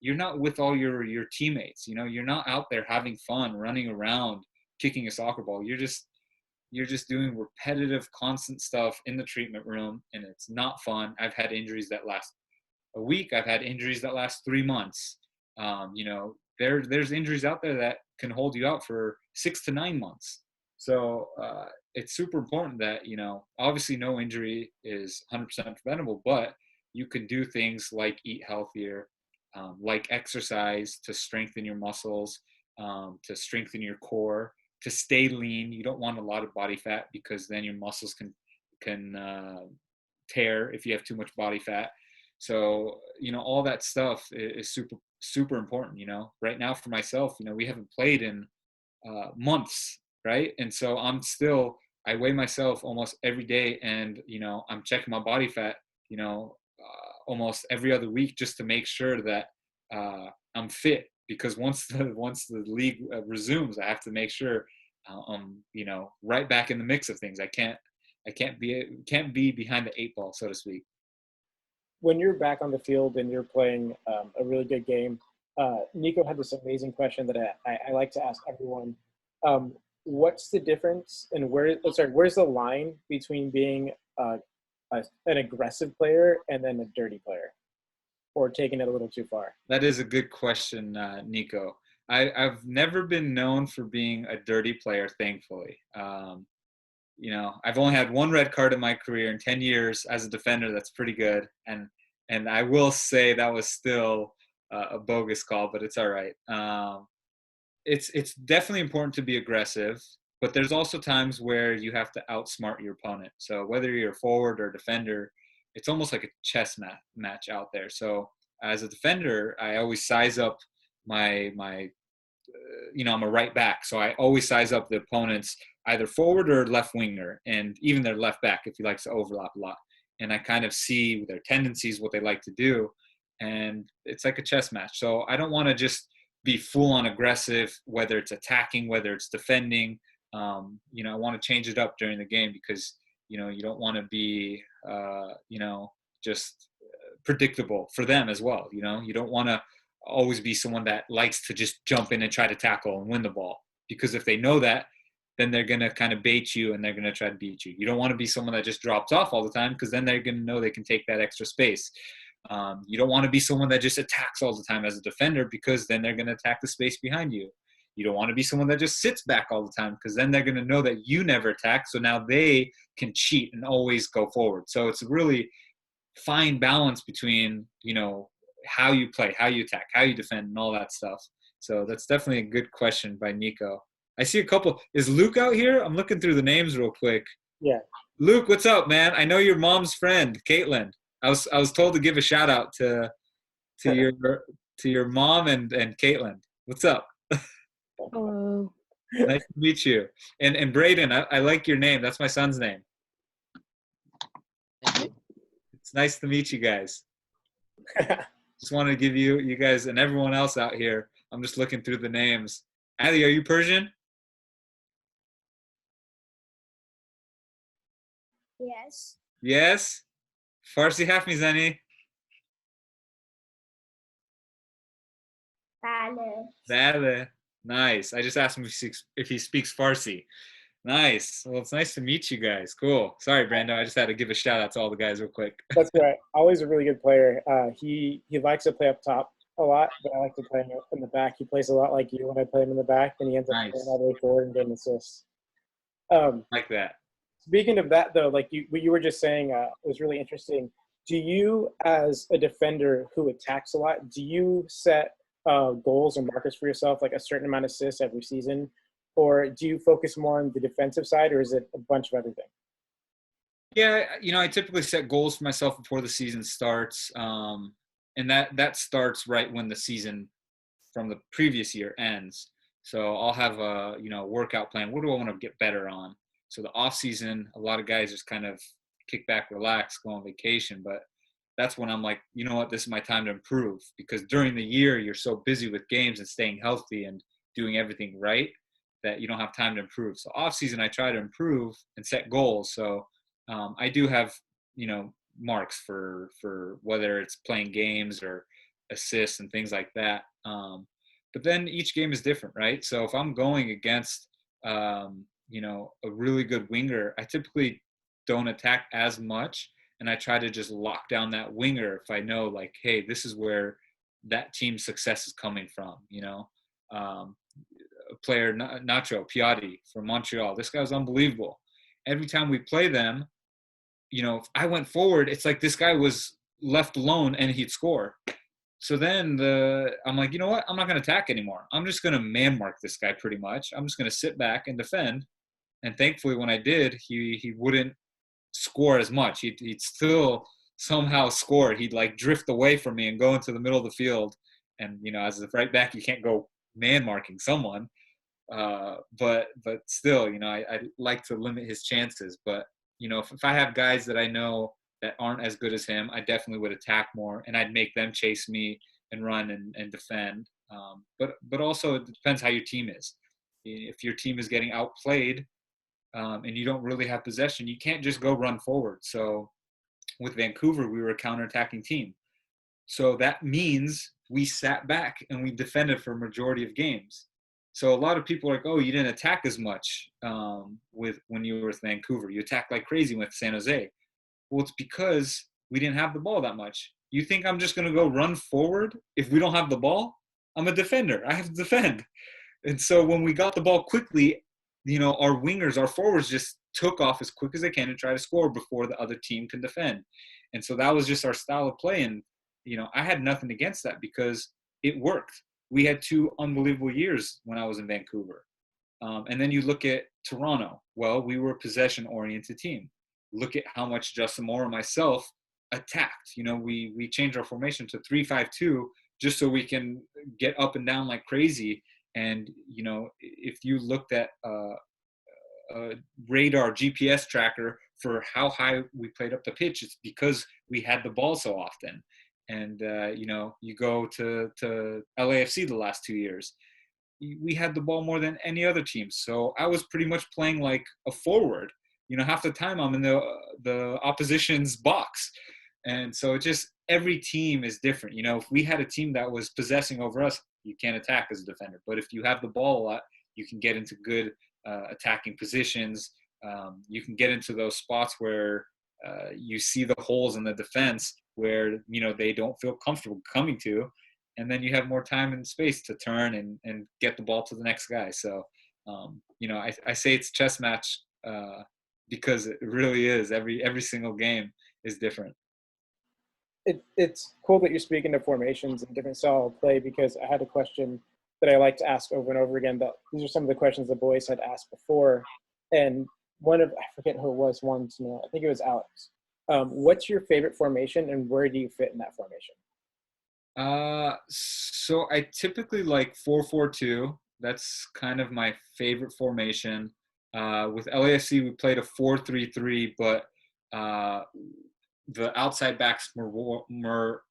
Speaker 1: you're not with all your teammates. You're not out there having fun, running around, kicking a soccer ball. You're just doing repetitive, constant stuff in the treatment room, and it's not fun. I've had injuries that last a week. I've had injuries that last 3 months. There's injuries out there that can hold you out for 6 to 9 months. So it's super important that, obviously no injury is 100% preventable, but you can do things like eat healthier, like exercise to strengthen your muscles, to strengthen your core, to stay lean. You don't want a lot of body fat because then your muscles can tear if you have too much body fat. So all that stuff is super super important. Right now for myself, we haven't played in months, right? And so I weigh myself almost every day, and I'm checking my body fat, almost every other week just to make sure that I'm fit. Because once the league resumes, I have to make sure I'm right back in the mix of things. I can't be behind the eight ball, so to speak.
Speaker 2: When you're back on the field and you're playing a really good game, Nico had this amazing question that I like to ask everyone. What's the difference and where's the line between being an aggressive player and then a dirty player, or taking it a little too far?
Speaker 1: That is a good question, Nico. I've never been known for being a dirty player, thankfully. I've only had one red card in my career in 10 years as a defender. That's pretty good. And I will say that was still a bogus call, but it's all right. It's definitely important to be aggressive, but there's also times where you have to outsmart your opponent. So whether you're a forward or defender, it's almost like a chess match out there. So as a defender, I always size up my I'm a right back, so I always size up the opponent's either forward or left winger, and even their left back if he likes to overlap a lot. And I kind of see their tendencies, what they like to do, and it's like a chess match. So I don't want to just be full on aggressive, whether it's attacking, whether it's defending. I want to change it up during the game because You don't want to be, just predictable for them as well. You don't want to always be someone that likes to just jump in and try to tackle and win the ball, because if they know that, then they're going to kind of bait you and they're going to try to beat you. You don't want to be someone that just drops off all the time, because then they're going to know they can take that extra space. You don't want to be someone that just attacks all the time as a defender, because then they're going to attack the space behind you. You don't want to be someone that just sits back all the time, because then they're going to know that you never attack. So now they can cheat and always go forward. So it's a really fine balance between, how you play, how you attack, how you defend, and all that stuff. So that's definitely a good question by Nico. I see a couple. Is Luke out here? I'm looking through the names real quick.
Speaker 2: Yeah.
Speaker 1: Luke, what's up, man? I know your mom's friend, Caitlin. I was told to give a shout out to your to your mom and Caitlin. What's up?
Speaker 3: Hello.
Speaker 1: Nice to meet you. And Braden, I like your name. That's my son's name.
Speaker 3: Thank you.
Speaker 1: It's nice to meet you guys. Just wanted to give you guys and everyone else out here. I'm just looking through the names. Ali, are you Persian?
Speaker 4: Yes.
Speaker 1: Yes. Farsi half mizani.
Speaker 4: بله.
Speaker 1: Bale. Nice. I just asked him if he speaks Farsi. Nice. Well, it's nice to meet you guys. Cool. Sorry, Brando. I just had to give a shout out to all the guys real quick.
Speaker 2: That's right. Always a really good player. He likes to play up top a lot, but I like to play him in the back. He plays a lot like you when I play him in the back, and he ends up
Speaker 1: Nice.
Speaker 2: playing all the way forward and getting assists.
Speaker 1: Like that.
Speaker 2: Speaking of that, though, like what you were just saying was really interesting. Do you, as a defender who attacks a lot, do you set goals or markers for yourself, like a certain amount of assists every season? Or do you focus more on the defensive side, or is it a bunch of everything?
Speaker 1: Yeah, I typically set goals for myself before the season starts, and that starts right when the season from the previous year ends. So I'll have a workout plan. What do I want to get better on? So the off season, a lot of guys just kind of kick back, relax, go on vacation. But that's when I'm like, you know what, this is my time to improve, because during the year you're so busy with games and staying healthy and doing everything right that you don't have time to improve. So off season, I try to improve and set goals. So I do have, marks for whether it's playing games or assists and things like that. But then each game is different, right? So if I'm going against, a really good winger, I typically don't attack as much, and I try to just lock down that winger if I know, like, hey, this is where that team's success is coming from. Player Nacho Piatti from Montreal. This guy was unbelievable. Every time we play them, if I went forward, it's like this guy was left alone and he'd score. So then I'm like, you know what? I'm not going to attack anymore. I'm just going to man mark this guy pretty much. I'm just going to sit back and defend. And thankfully, when I did, he wouldn't score as much. He'd still somehow score. He'd like drift away from me and go into the middle of the field. And, as a right back, you can't go man marking someone. But still, I like to limit his chances. But, if I have guys that I know that aren't as good as him, I definitely would attack more, and I'd make them chase me and run and defend. But also it depends how your team is. If your team is getting outplayed and you don't really have possession, you can't just go run forward. So with Vancouver, we were a counterattacking team. So that means we sat back and we defended for a majority of games. So a lot of people are like, oh, you didn't attack as much when you were with Vancouver. You attacked like crazy with San Jose. Well, it's because we didn't have the ball that much. You think I'm just going to go run forward if we don't have the ball? I'm a defender. I have to defend. And so when we got the ball quickly, our wingers, our forwards just took off as quick as they can and try to score before the other team can defend. And so that was just our style of play. And, I had nothing against that because it worked. We had 2 unbelievable years when I was in Vancouver. And then you look at Toronto. Well, we were a possession-oriented team. Look at how much Justin Moore and myself attacked. We changed our formation to 3-5-2 just so we can get up and down like crazy. And, if you looked at a radar GPS tracker for how high we played up the pitch, it's because we had the ball so often. And, you go to L.A.F.C the last 2 years, we had the ball more than any other team. So I was pretty much playing like a forward. half the time I'm in the opposition's box. And so it just every team is different. If we had a team that was possessing over us, you can't attack as a defender. But if you have the ball a lot, you can get into good attacking positions. You can get into those spots where you see the holes in the defense where they don't feel comfortable coming to, and then you have more time and space to turn and get the ball to the next guy. So I say it's chess match because it really is. Every single game is different.
Speaker 2: It's cool that you're speaking of formations and different style of play, because I had a question that I like to ask over and over again. That these are some of the questions the boys had asked before, and I forget who it was. I think it was Alex. What's your favorite formation, and where do you fit in that formation?
Speaker 1: So I typically like 4-4-2. That's kind of my favorite formation. With L.A.F.C, we played a 4-3-3, but the outside backs were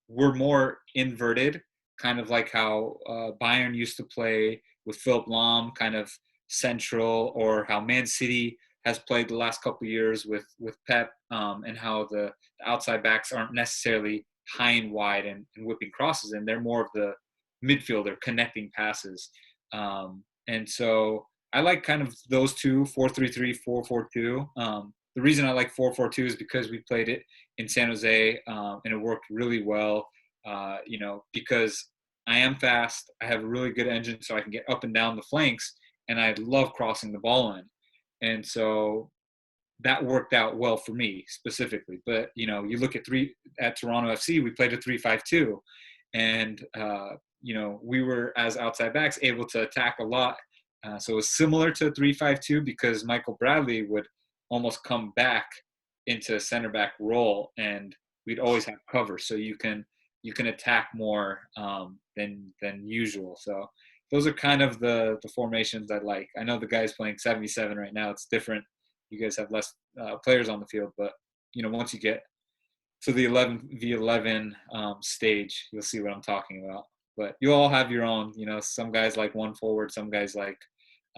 Speaker 1: more inverted, kind of like how Bayern used to play with Philip Lahm, kind of central, or how Man City has played the last couple of years with Pep, and how the outside backs aren't necessarily high and wide and whipping crosses, and they're more of the midfielder connecting passes. And so I like kind of those two, 4-3-3, 4-4-2. The reason I like 4-4-2 is because we played it in San Jose, and it worked really well, because I am fast. I have a really good engine, so I can get up and down the flanks, and I love crossing the ball in. And so that worked out well for me specifically. But, you look at Toronto FC, we played a 3-5-2, and, we were, as outside backs, able to attack a lot. So it was similar to 3-5-2 because Michael Bradley would almost come back into a center back role, and we'd always have cover. So you can attack more than usual. So those are kind of the formations I like. I know the guy's playing 77 right now. It's different. You guys have less players on the field, but once you get to the 11v11 stage, you'll see what I'm talking about. But you all have your own. Some guys like one forward, some guys like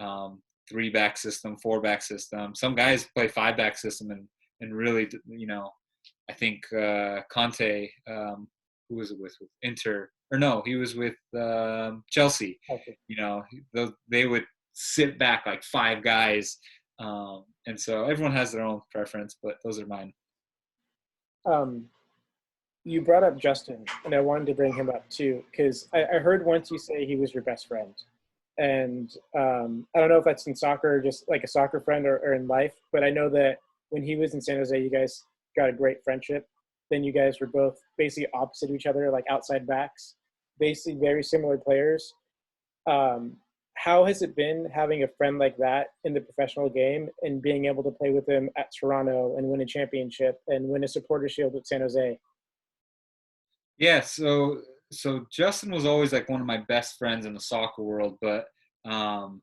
Speaker 1: 3-back system, 4-back system. Some guys play 5-back system and really, I think Conte, who was it with Inter, or no, he was with Chelsea.
Speaker 2: Okay.
Speaker 1: They would sit back like 5 guys, and so everyone has their own preference, but those are mine.
Speaker 2: You brought up Justin, and I wanted to bring him up too, because I heard once you say he was your best friend. And I don't know if that's in soccer, or just like a soccer friend, or in life, but I know that when he was in San Jose, you guys got a great friendship. Then you guys were both basically opposite of each other, like outside backs, basically very similar players. How has it been having a friend like that in the professional game and being able to play with him at Toronto and win a championship and win a supporter shield with San Jose?
Speaker 1: Yeah, so Justin was always like one of my best friends in the soccer world, but um,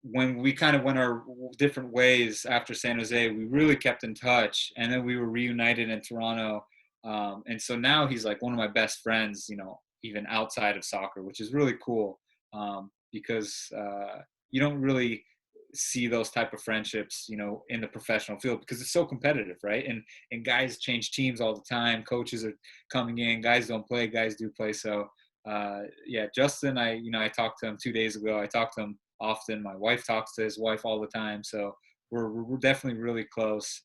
Speaker 1: when we kind of went our different ways after San Jose, we really kept in touch, and then we were reunited in Toronto, and so now he's like one of my best friends, even outside of soccer, which is really cool, because you don't really see those type of friendships, in the professional field because it's so competitive, right? And guys change teams all the time. Coaches are coming in. Guys don't play. Guys do play. So yeah, Justin, I talked to him 2 days ago. I talk to him often. My wife talks to his wife all the time. So we're definitely really close.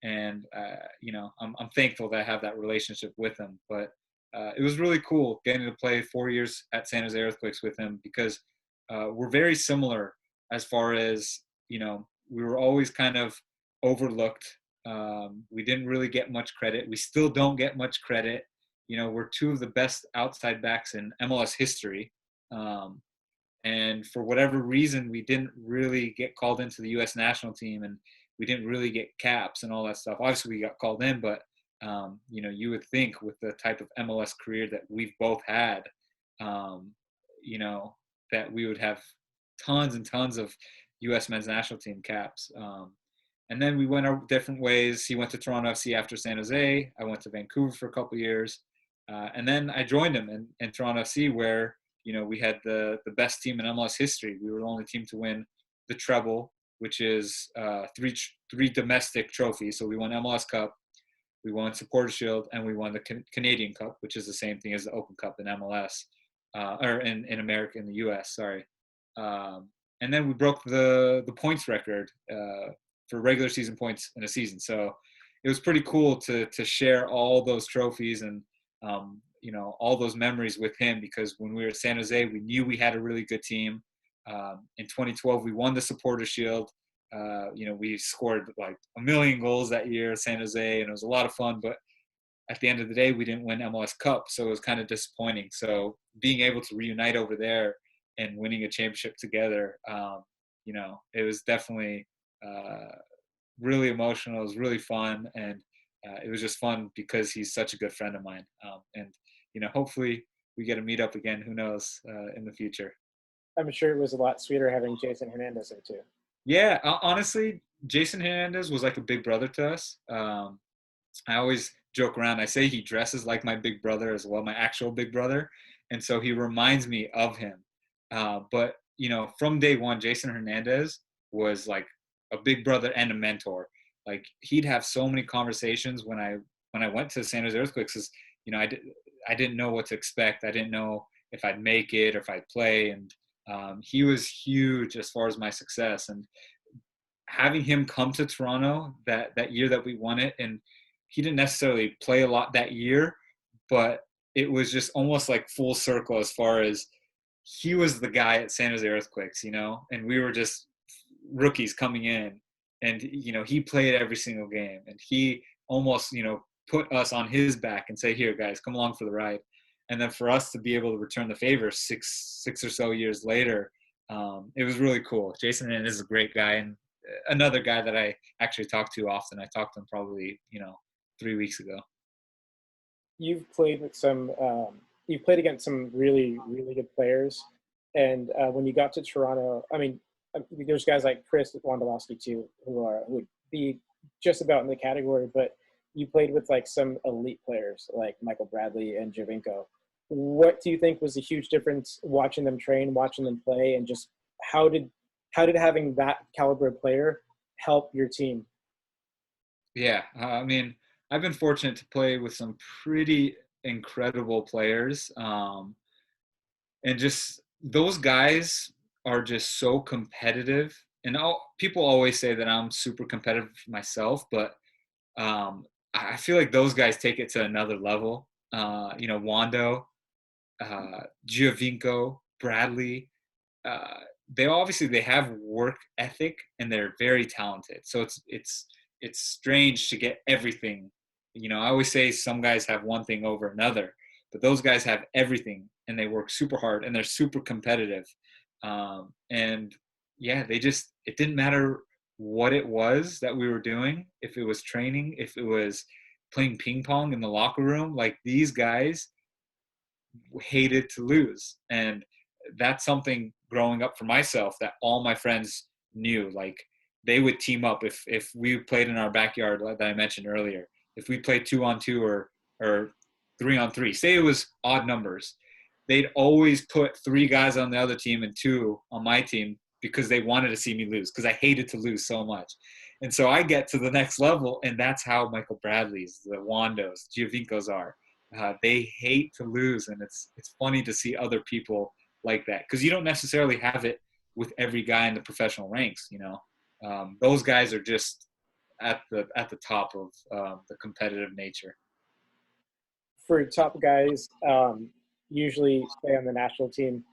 Speaker 1: And I'm thankful that I have that relationship with him. But it was really cool getting to play 4 years at San Jose Earthquakes with him because we're very similar as far as, we were always kind of overlooked. We didn't really get much credit. We still don't get much credit. We're 2 of the best outside backs in MLS history. And for whatever reason, we didn't really get called into the U.S. national team, and we didn't really get caps and all that stuff. Obviously, we got called in, but, you would think with the type of MLS career that we've both had, that we would have tons and tons of U.S. men's national team caps. And then we went our different ways. He went to Toronto FC after San Jose. I went to Vancouver for a couple of years. And then I joined him in Toronto FC where, we had the best team in MLS history. We were the only team to win the treble which is three domestic trophies. So we won MLS Cup, we won Supporter Shield, and we won the Canadian Cup, which is the same thing as the Open Cup in MLS, or in America, in the U.S. Sorry. And then we broke the points record for regular season points in a season. So it was pretty cool to share all those trophies and all those memories with him, because when we were at San Jose, we knew we had a really good team. In 2012, we won the Supporter Shield. We scored like 1 million goals that year at San Jose, and it was a lot of fun. But at the end of the day, we didn't win MLS Cup, so it was kind of disappointing. So being able to reunite over there and winning a championship together, it was definitely really emotional. It was really fun, and it was just fun because he's such a good friend of mine. And hopefully we get to meet up again. Who knows, in the future.
Speaker 2: I'm sure it was a lot sweeter having Jason Hernandez there too.
Speaker 1: Yeah, honestly, Jason Hernandez was like a big brother to us. I always joke around. I say he dresses like my big brother as well, my actual big brother, and so he reminds me of him. But from day one, Jason Hernandez was like a big brother and a mentor. Like he'd have so many conversations when I went to San Jose Earthquakes, because I didn't know what to expect. I didn't know if I'd make it or if I'd play, and he was huge as far as my success. And having him come to Toronto that year that we won it, and he didn't necessarily play a lot that year, but it was just almost like full circle as far as he was the guy at San Jose Earthquakes, and we were just rookies coming in, and he played every single game, and he almost put us on his back and say, here guys, come along for the ride. And then for us to be able to return the favor six or so years later, it was really cool. Jason is a great guy, and another guy that I actually talk to often. I talked to him probably 3 weeks ago.
Speaker 2: You've played with you've played against some really, really good players. And when you got to Toronto, I mean, there's guys like Chris Wondolowski too, who would be just about in the category, but you played with like some elite players like Michael Bradley and Javinko. What do you think was a huge difference watching them train, watching them play, and just how did having that caliber of player help your team?
Speaker 1: Yeah, I mean, I've been fortunate to play with some pretty incredible players, and just those guys are just so competitive. And people always say that I'm super competitive myself, but I feel like those guys take it to another level. Wando, Giovinco, Bradley, uh, they have work ethic, and they're very talented. So it's strange to get everything. I always say some guys have one thing over another, but those guys have everything, and they work super hard, and they're super competitive. And yeah, it didn't matter what it was that we were doing, if it was training, if it was playing ping pong in the locker room. Like these guys hated to lose, and that's something growing up for myself that all my friends knew. Like they would team up if we played in our backyard, like that I mentioned earlier. If we played 2-on-2 or 3-on-3, say it was odd numbers, they'd always put 3 guys on the other team and 2 on my team, because they wanted to see me lose, because I hated to lose so much. And so I get to the next level, and that's how Michael Bradley's, the Wandos, Giovincos are. They hate to lose, and it's funny to see other people like that, because you don't necessarily have it with every guy in the professional ranks. Those guys are just at the top of the competitive nature.
Speaker 2: For top guys, usually play on the national team.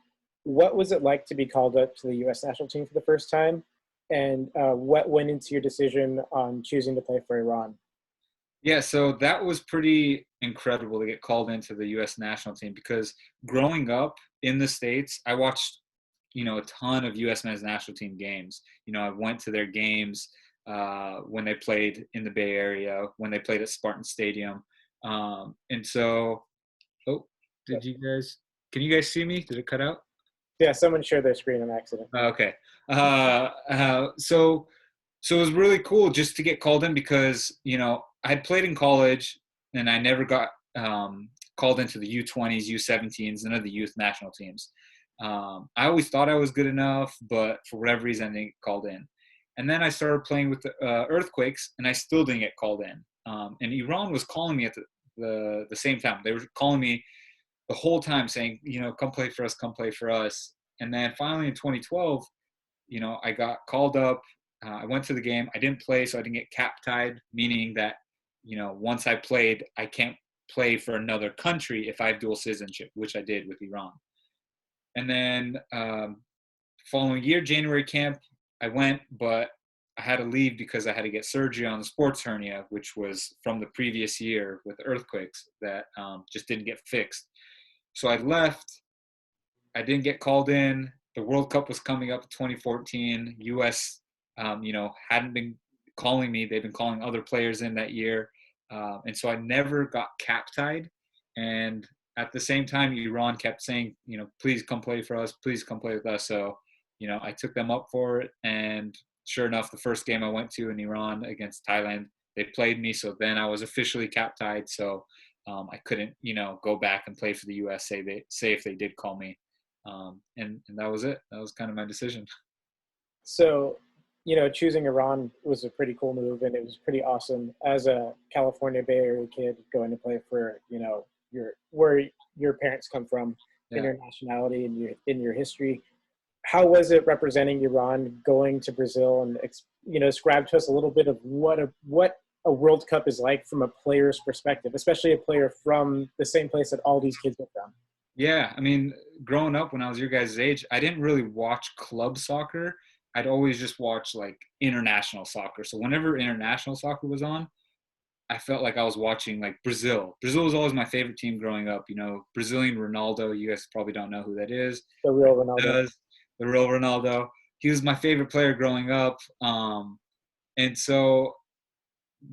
Speaker 2: What was it like to be called up to the U.S. national team for the first time, and what went into your decision on choosing to play for Iran?
Speaker 1: Yeah, so that was pretty incredible to get called into the U.S. national team, because growing up in the States, I watched, a ton of U.S. men's national team games. I went to their games when they played in the Bay Area, when they played at Spartan Stadium. And so, oh, can you guys see me? Did it cut out?
Speaker 2: Yeah, someone shared their screen on accident.
Speaker 1: Okay. So it was really cool just to get called in, because I had played in college, and I never got called into the U20s, U17s, none of the youth national teams. I always thought I was good enough, but for whatever reason, I didn't get called in. And then I started playing with the Earthquakes, and I still didn't get called in. And Iran was calling me at the same time. They were calling me the whole time saying, come play for us, come play for us. And then finally in 2012, I got called up. I went to the game. I didn't play, so I didn't get cap tied, meaning that, once I played, I can't play for another country if I have dual citizenship, which I did with Iran. And then following year, January camp, I went, but I had to leave because I had to get surgery on the sports hernia, which was from the previous year with Earthquakes that just didn't get fixed. So I left. I didn't get called in. The World Cup was coming up in 2014. U.S., hadn't been calling me. They've been calling other players in that year. And so I never got cap tied. And at the same time, Iran kept saying, please come play for us. Please come play with us. So, I took them up for it. And sure enough, the first game I went to in Iran against Thailand, they played me. So then I was officially cap tied. So I couldn't, go back and play for the U.S. Say if they did call me. And that was it. That was kind of my decision.
Speaker 2: So, choosing Iran was a pretty cool move, and it was pretty awesome as a California Bay Area kid going to play for, where your parents come from,
Speaker 1: Yeah.
Speaker 2: in your nationality and your history. How was it representing Iran going to Brazil, and describe to us a little bit of what a World Cup is like from a player's perspective, especially a player from the same place that all these kids are from?
Speaker 1: Yeah, I mean, growing up when I was your guys' age, I didn't really watch club soccer. I'd always just watch like international soccer. So whenever international soccer was on, I felt like I was watching like Brazil. Brazil was always my favorite team growing up. Brazilian Ronaldo. You guys probably don't know who that is.
Speaker 2: The real Ronaldo.
Speaker 1: Does. The real Ronaldo. He was my favorite player growing up. And so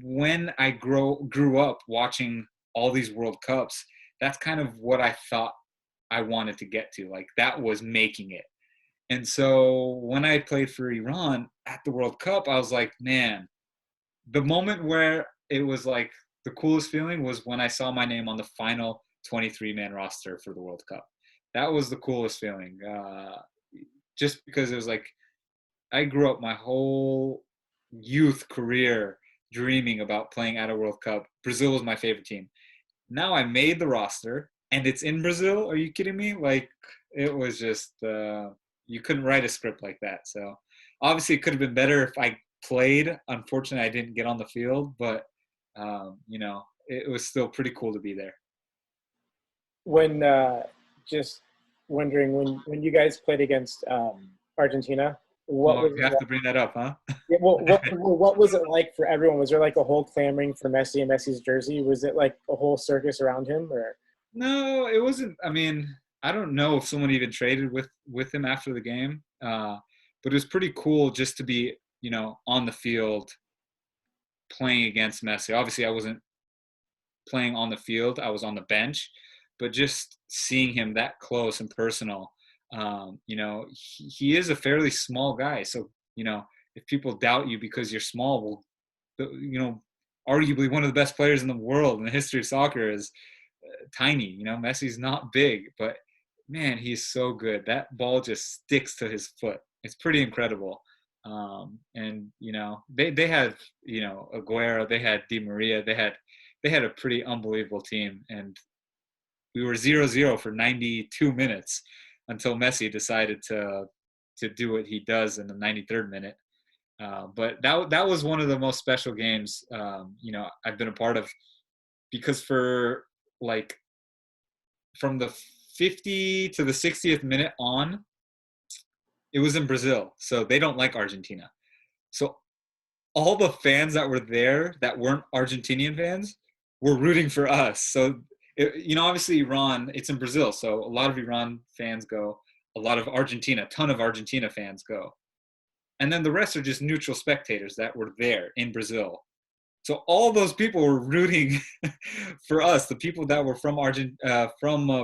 Speaker 1: when I grew up watching all these World Cups, that's kind of what I thought I wanted to get to. Like that was making it. And so when I played for Iran at the World Cup, I was like, man, the moment where it was like the coolest feeling was when I saw my name on the final 23-man roster for the World Cup. That was the coolest feeling. Just because it was like, I grew up my whole youth career dreaming about playing at a World Cup. Brazil was my favorite team. Now I made the roster and it's in Brazil. Are you kidding me? Like it was just, you couldn't write a script like that. So obviously it could have been better if I played. Unfortunately, I didn't get on the field, but it was still pretty cool to be there.
Speaker 2: When just wondering when you guys played against Argentina,
Speaker 1: You have to bring that up, huh?
Speaker 2: What was it like for everyone? Was there like a whole clamoring for Messi and Messi's jersey? Was it like a whole circus around him, or?
Speaker 1: No, it wasn't. I mean, I don't know if someone even traded with him after the game, but it was pretty cool just to be, on the field playing against Messi. Obviously, I wasn't playing on the field; I was on the bench, but just seeing him that close and personal, he is a fairly small guy. So, if people doubt you because you're small, well, arguably one of the best players in the world in the history of soccer is tiny. Messi's not big, but man, he's so good. That ball just sticks to his foot. It's pretty incredible. And they had Aguero, they had Di Maria, they had a pretty unbelievable team, and we were 0-0 for 92 minutes until Messi decided to do what he does in the 93rd minute. But that was one of the most special games I've been a part of, because for like from the 50 to the 60th minute on, it was in Brazil, so they don't like Argentina. So all the fans that were there that weren't Argentinian fans were rooting for us. So obviously Iran, it's in Brazil, so a lot of Iran fans go, a lot of Argentina, a ton of Argentina fans go. And then the rest are just neutral spectators that were there in Brazil. So all those people were rooting for us, the people that were from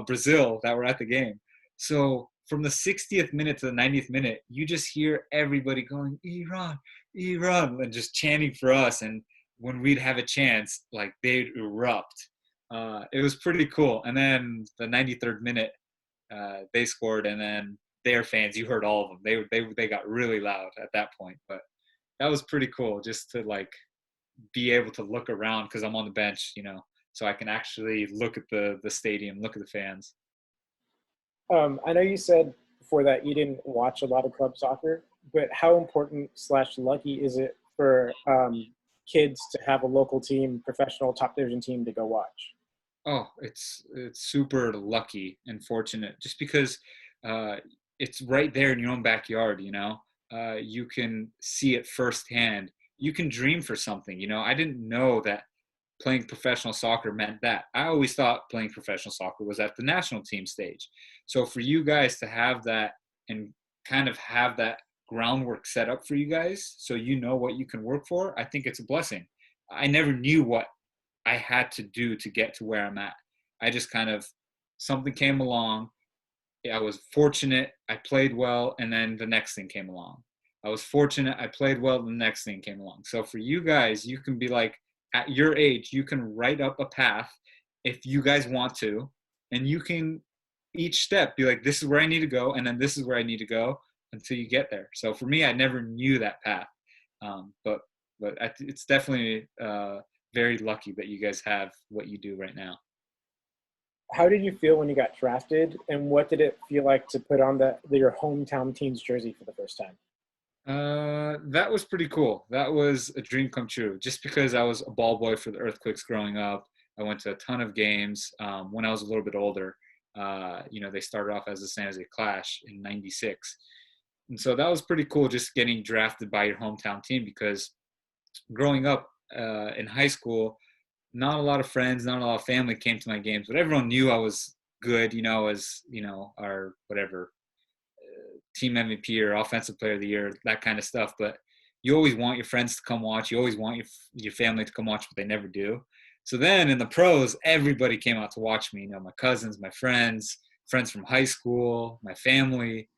Speaker 1: Brazil that were at the game. So from the 60th minute to the 90th minute, you just hear everybody going, Iran, Iran, and just chanting for us. And when we'd have a chance, like they'd erupt. It was pretty cool. And then the 93rd minute, they scored, and then their fans, you heard all of them. They got really loud at that point. But that was pretty cool just to like be able to look around because I'm on the bench, so I can actually look at the stadium, look at the fans.
Speaker 2: I know you said before that you didn't watch a lot of club soccer, but how important slash lucky is it for kids to have a local team, professional top division team to go watch?
Speaker 1: Oh, it's super lucky and fortunate just because uh, it's right there in your own backyard. You can see it firsthand. You can dream for something. I didn't know that playing professional soccer meant that. I always thought playing professional soccer was at the national team stage. So for you guys to have that and kind of have that groundwork set up for you guys so you know what you can work for, I think it's a blessing. I never knew what I had to do to get to where I'm at. I just kind of, something came along. I was fortunate. I played well, and then the next thing came along. I was fortunate. I played well, and the next thing came along. So for you guys, you can be like, at your age, you can write up a path if you guys want to, and you can each step be like, this is where I need to go, and then this is where I need to go until you get there. So for me, I never knew that path, but it's definitely very lucky that you guys have what you do right now.
Speaker 2: How did you feel when you got drafted, and what did it feel like to put on your hometown team's jersey for the first time?
Speaker 1: That was pretty cool. That was a dream come true. Just because I was a ball boy for the Earthquakes growing up, I went to a ton of games. When I was a little bit older, they started off as the San Jose Clash in '96, and so that was pretty cool. Just getting drafted by your hometown team because growing up in high school, not a lot of friends, not a lot of family came to my games, but everyone knew I was good, as our whatever team MVP or offensive player of the year, that kind of stuff. But you always want your friends to come watch. You always want your family to come watch, but they never do. So then in the pros, everybody came out to watch me. My cousins, my friends from high school, my family.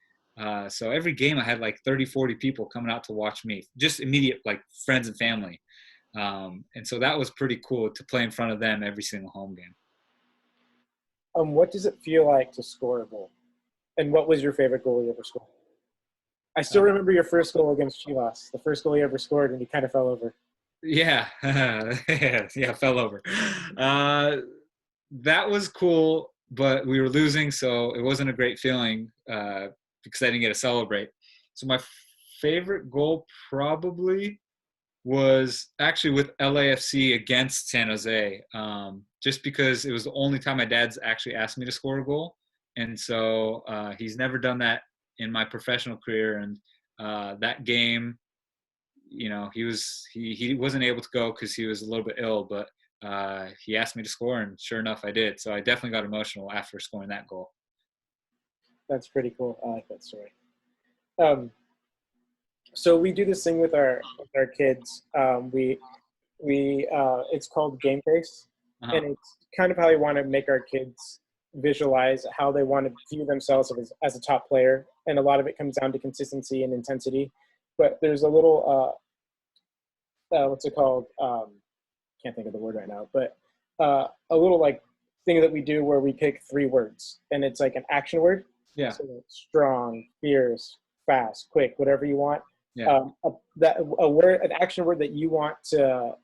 Speaker 1: So every game I had like 30, 40 people coming out to watch me, just immediate like friends and family. And so that was pretty cool to play in front of them every single home game.
Speaker 2: What does it feel like to score a goal? And what was your favorite goal you ever scored? I still
Speaker 1: Uh,
Speaker 2: remember your first goal against Chivas, the first goal you ever scored, and you kind of fell over.
Speaker 1: yeah, yeah, fell over. Uh, that was cool, but we were losing, so it wasn't a great feeling because I didn't get to celebrate. So my favorite goal probably was actually with L.A.F.C against San Jose, just because it was the only time my dad's actually asked me to score a goal, and so he's never done that in my professional career. And that game, he wasn't able to go because he was a little bit ill, but he asked me to score, and sure enough, I did. So I definitely got emotional after scoring that goal.
Speaker 2: That's pretty cool. I like that story. So we do this thing with our kids. It's called Game Face,
Speaker 1: Uh-huh.
Speaker 2: and it's kind of how we want to make our kids visualize how they want to view themselves as a top player, and a lot of it comes down to consistency and intensity. But there's a little what's it called? Can't think of the word right now, but a little like thing that we do where we pick 3 words, and it's like an action word.
Speaker 1: Yeah,
Speaker 2: So strong, fierce, fast, quick, whatever you want.
Speaker 1: yeah,
Speaker 2: An action word that you want to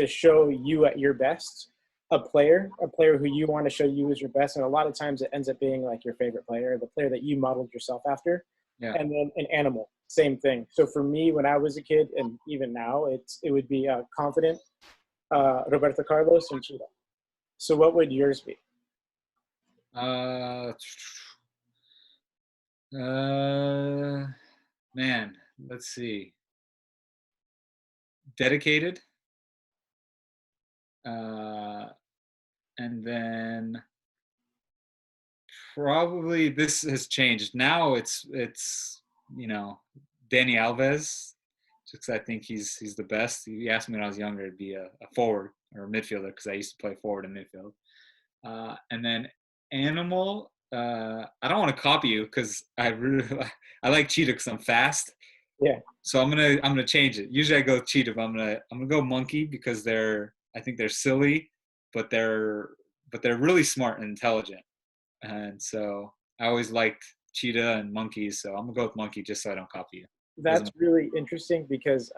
Speaker 2: show you at your best. A player who you want to show you as your best, and a lot of times it ends up being like your favorite player, the player that you modeled yourself after.
Speaker 1: yeah.
Speaker 2: And then an animal, same thing. So for me, when I was a kid, and even now, it would be confident, Roberto Carlos, and Cheetah. So what would yours be?
Speaker 1: Uh, uh, man, let's see. Dedicated, uh, and then probably this has changed. Now it's you know Danny Alves, just 'cause I think he's the best. He asked me when I was younger to be a forward or a midfielder because I used to play forward and midfield. And then animal. I don't want to copy you because I really I like cheetah because I'm fast.
Speaker 2: Yeah,
Speaker 1: So I'm gonna change it. Usually I go cheetah, but I'm gonna go monkey because I think they're silly, but they're really smart and intelligent. And so I always liked cheetah and monkeys, so I'm gonna go with monkey just so I don't copy you.
Speaker 2: that's really interesting because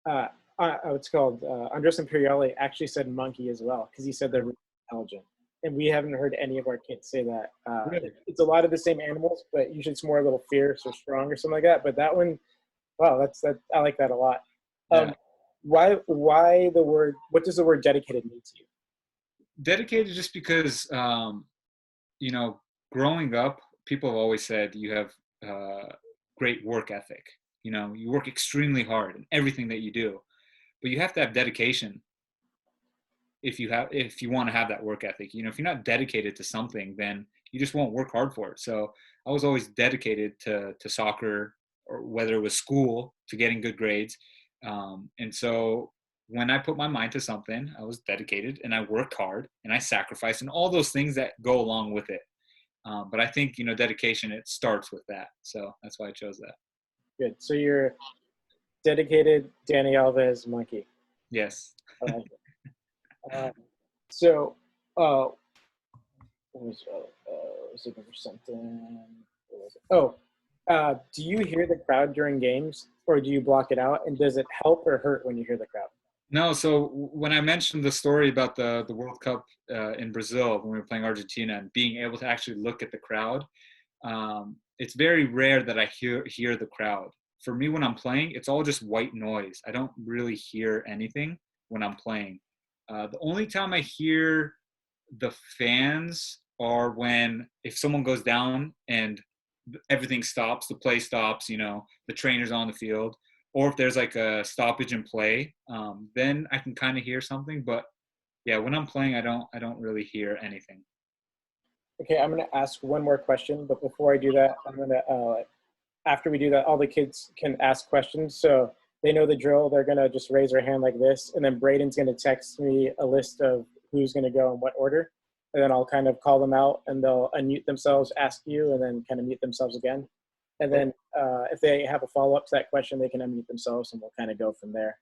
Speaker 2: what's called Andres Imperiale actually said monkey as well because he said they're really intelligent, and we haven't heard any of our kids say that.
Speaker 1: Really?
Speaker 2: It's a lot of the same animals, but usually it's more a little fierce or strong or something like that. But that one, wow, that's I like that a lot.
Speaker 1: Yeah.
Speaker 2: Why the word? What does the word dedicated mean to you?
Speaker 1: Dedicated just because you know, growing up, people have always said you have great work ethic. You know, you work extremely hard in everything that you do, but you have to have dedication if you want to have that work ethic. You know, if you're not dedicated to something, then you just won't work hard for it. So I was always dedicated to soccer, or whether it was school, to getting good grades. And so when I put my mind to something, I was dedicated and I worked hard and I sacrificed and all those things that go along with it. But I think, you know, dedication, it starts with that. So that's why I chose that.
Speaker 2: Good. So you're dedicated, Danny Alves, monkey.
Speaker 1: Yes.
Speaker 2: I like it. So, what was looking for something. What was it? Oh, do you hear the crowd during games, or do you block it out? And does it help or hurt when you hear the crowd?
Speaker 1: No, so when I mentioned the story about the World Cup in Brazil when we were playing Argentina and being able to actually look at the crowd, it's very rare that I hear the crowd. For me, when I'm playing, it's all just white noise. I don't really hear anything when I'm playing. The only time I hear the fans are when if someone goes down and everything stops, the play stops, you know, the trainer's on the field, or if there's like a stoppage in play, then I can kind of hear something. But yeah, when I'm playing, I don't really hear anything.
Speaker 2: Okay, I'm gonna ask one more question, but before I do that, I'm gonna after we do that, all the kids can ask questions. So they know the drill. They're gonna just raise their hand like this, and then Braden's gonna text me a list of who's gonna go in what order, and then I'll kind of call them out, and they'll unmute themselves, ask you, and then kind of mute themselves again. And then if they have a follow up to that question, they can unmute themselves, and we'll kind of go from there.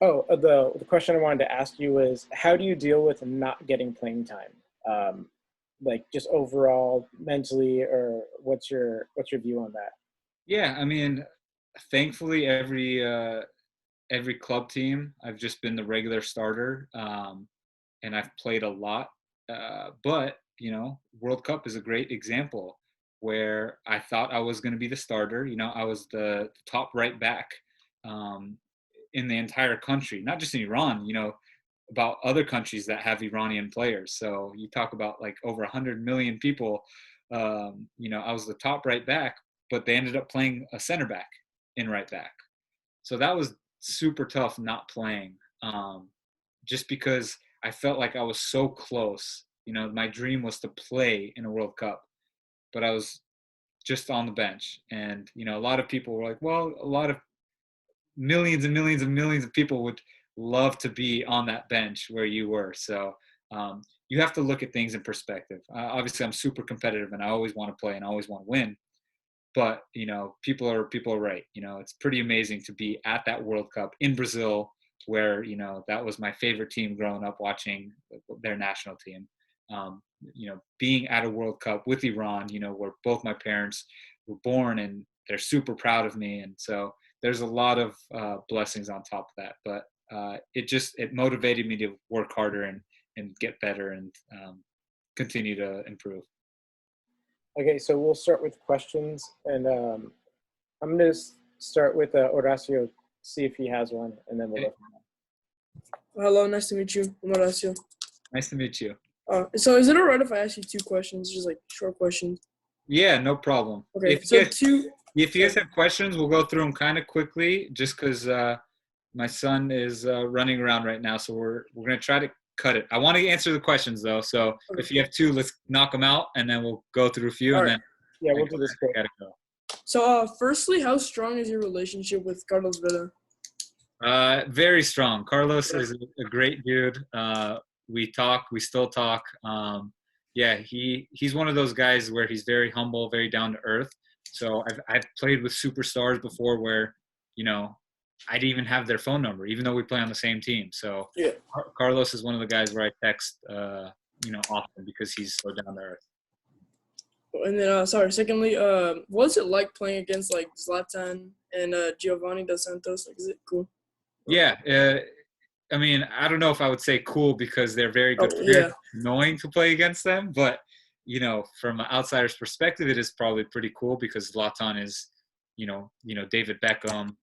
Speaker 1: Oh,
Speaker 2: The question I wanted to ask you is, how do you deal with not getting playing time? Like just overall mentally, or what's your view on that?
Speaker 1: yeah, I mean, thankfully every club team I've just been the regular starter, and I've played a lot. But you know, World Cup is a great example where I thought I was going to be the starter. You know, I was the top right back um, in the entire country, not just in Iran. You know, about other countries that have Iranian players. So you talk about like over 100 million people. You know, I was the top right back, but they ended up playing a center back in right back. So that was super tough not playing, just because I felt like I was so close. You know, my dream was to play in a World Cup, but I was just on the bench. And, you know, a lot of people were like, well, a lot of millions and millions and millions of people would love to be on that bench where you were. So you have to look at things in perspective. Obviously, I'm super competitive and I always want to play and I always want to win. But you know, people are right. You know, it's pretty amazing to be at that World Cup in Brazil, where you know that was my favorite team growing up, watching their national team. You know, being at a World Cup with Iran, you know, where both my parents were born, and they're super proud of me, and so there's a lot of blessings on top of that. But it motivated me to work harder and get better and continue to improve.
Speaker 2: Okay, so we'll start with questions, and I'm gonna start with Horacio, see if he has one, and then we'll go from
Speaker 4: Hello, nice to meet you. I'm Horacio.
Speaker 1: Nice to meet you.
Speaker 4: So is it alright if I ask you two questions, just like short questions?
Speaker 1: Yeah, no problem.
Speaker 4: Okay, so two.
Speaker 1: If you guys have questions, we'll go through them kind of quickly, just because my son is running around right now, so we're gonna try to cut it. I want to answer the questions though, so
Speaker 4: Okay.
Speaker 1: if you have two, let's knock them out, and then we'll go through a few,
Speaker 4: All
Speaker 1: and
Speaker 4: right.
Speaker 1: then
Speaker 2: Yeah, we'll do this quick.
Speaker 1: gotta go.
Speaker 4: So firstly, how strong is your relationship with Carlos Vela?
Speaker 1: Very strong. Carlos is a great dude. We talk. We still talk. Yeah, he's one of those guys where he's very humble, very down to earth. So I've played with superstars before where, you know, I didn't even have their phone number, even though we play on the same team. So
Speaker 4: Yeah.
Speaker 1: Carlos is one of the guys where I text, you know, often because he's so down to earth.
Speaker 4: And then, secondly, what's it like playing against like Zlatan and Giovanni Dos Santos? Like, is it cool?
Speaker 1: Yeah, I mean, I don't know if I would say cool because they're very good
Speaker 4: Oh,
Speaker 1: players,
Speaker 4: yeah.
Speaker 1: knowing to play against them, but from an outsider's perspective, it is probably pretty cool because Zlatan is, David Beckham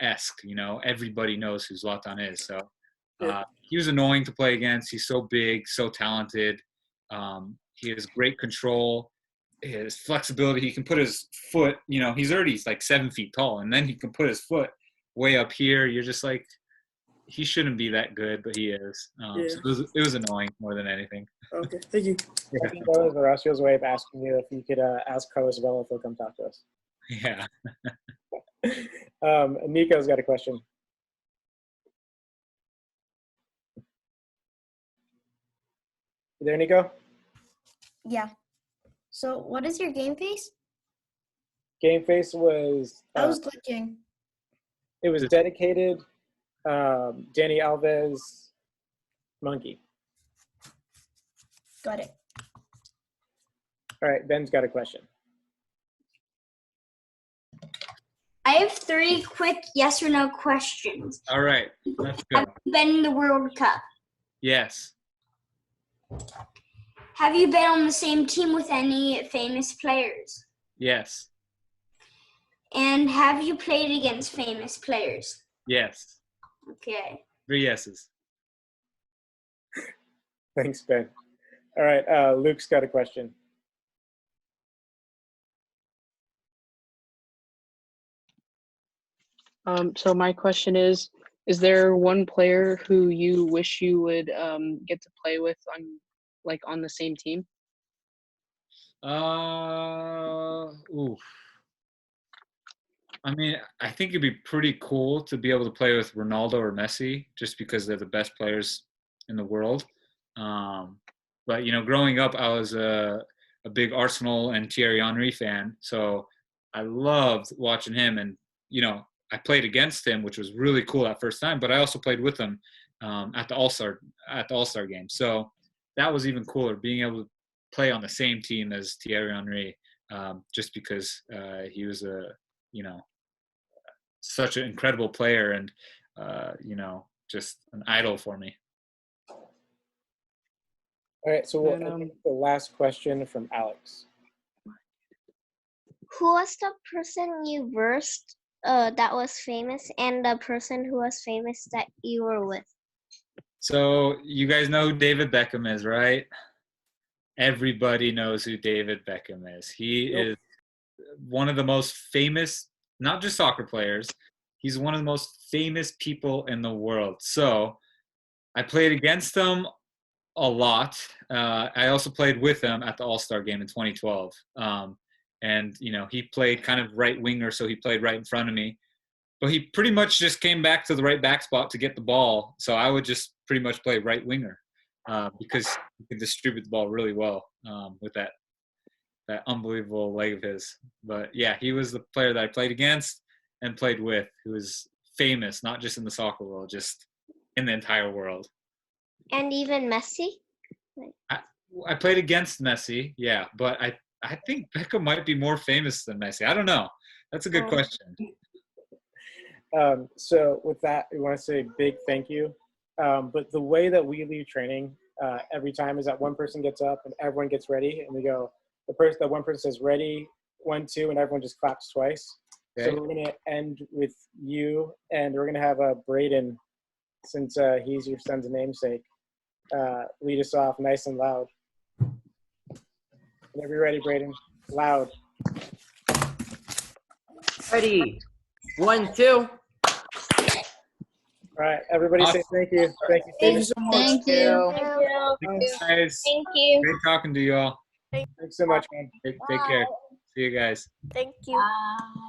Speaker 1: esque. Everybody knows who Zlatan is. So he was annoying to play against. He's so big, so talented. He has great control. His flexibility. He can put his foot. He's already like 7 feet tall, and then he can put his foot way up here. You're just like, he shouldn't be that good, but he is.
Speaker 4: Yeah.
Speaker 1: So it was annoying more than anything.
Speaker 4: Okay, thank you.
Speaker 2: I think that was Horacio's way of asking you if you could ask Carlos Vela if he'll come talk to us.
Speaker 1: Yeah.
Speaker 2: Nico's got a question. You there, Nico?
Speaker 5: Yeah. So what is your game face?
Speaker 2: Game face was
Speaker 5: I was glitching.
Speaker 2: it was dedicated Danny Alves monkey.
Speaker 5: Got it.
Speaker 2: All right, Ben's got a question.
Speaker 5: I have 3 quick yes or no questions.
Speaker 1: All right. Let's go.
Speaker 5: Have you been in the World Cup?
Speaker 1: Yes.
Speaker 5: Have you been on the same team with any famous players?
Speaker 1: Yes.
Speaker 5: And have you played against famous players?
Speaker 1: Yes.
Speaker 5: Okay.
Speaker 1: 3 yeses.
Speaker 2: Thanks, Ben. All right, Luke's got a question.
Speaker 3: So my question is there one player who you wish you would get to play with on the same team?
Speaker 1: Oof. I mean, I think it'd be pretty cool to be able to play with Ronaldo or Messi, just because they're the best players in the world. But growing up, I was a big Arsenal and Thierry Henry fan, so I loved watching him. And I played against him, which was really cool that first time. But I also played with him at the All-Star game. So that was even cooler, being able to play on the same team as Thierry Henry, just because he was such an incredible player and just an idol for me.
Speaker 2: All right, so we'll take the last question from Alex.
Speaker 6: Who was the person you versed that was famous, and the person who was famous that you were with?
Speaker 1: So you guys know who David Beckham is, right? Everybody knows who David Beckham is. He is one of the most famous, not just soccer players, he's one of the most famous people in the world. So I played against him a lot. I also played with him at the All-Star game in 2012. And he played kind of right winger, so he played right in front of me. But he pretty much just came back to the right back spot to get the ball. So I would just pretty much play right winger because he can distribute the ball really well with that unbelievable leg of his. But yeah, he was the player that I played against and played with, who was famous, not just in the soccer world, just in the entire world.
Speaker 6: And even Messi?
Speaker 1: I played against Messi, yeah, but I think Beckham might be more famous than Messi. I don't know. That's a good question.
Speaker 2: So with that, we want to say a big thank you. But the way that we leave training every time is that one person gets up and everyone gets ready, and we go. That one person says ready, 1, 2, and everyone just claps twice. Okay. So we're gonna end with you, and we're gonna have Braden, since he's your son's namesake, lead us off nice and loud. Whenever you're ready, Braden, loud.
Speaker 7: Ready. 1, 2.
Speaker 2: All right, everybody say thank you. Thank you.
Speaker 4: Thank you so much.
Speaker 5: Thank you.
Speaker 1: Thanks, guys.
Speaker 6: Thank you.
Speaker 1: Great talking to you all.
Speaker 2: Thanks so much, man.
Speaker 1: Take care. See you guys.
Speaker 6: Thank you.
Speaker 5: Bye.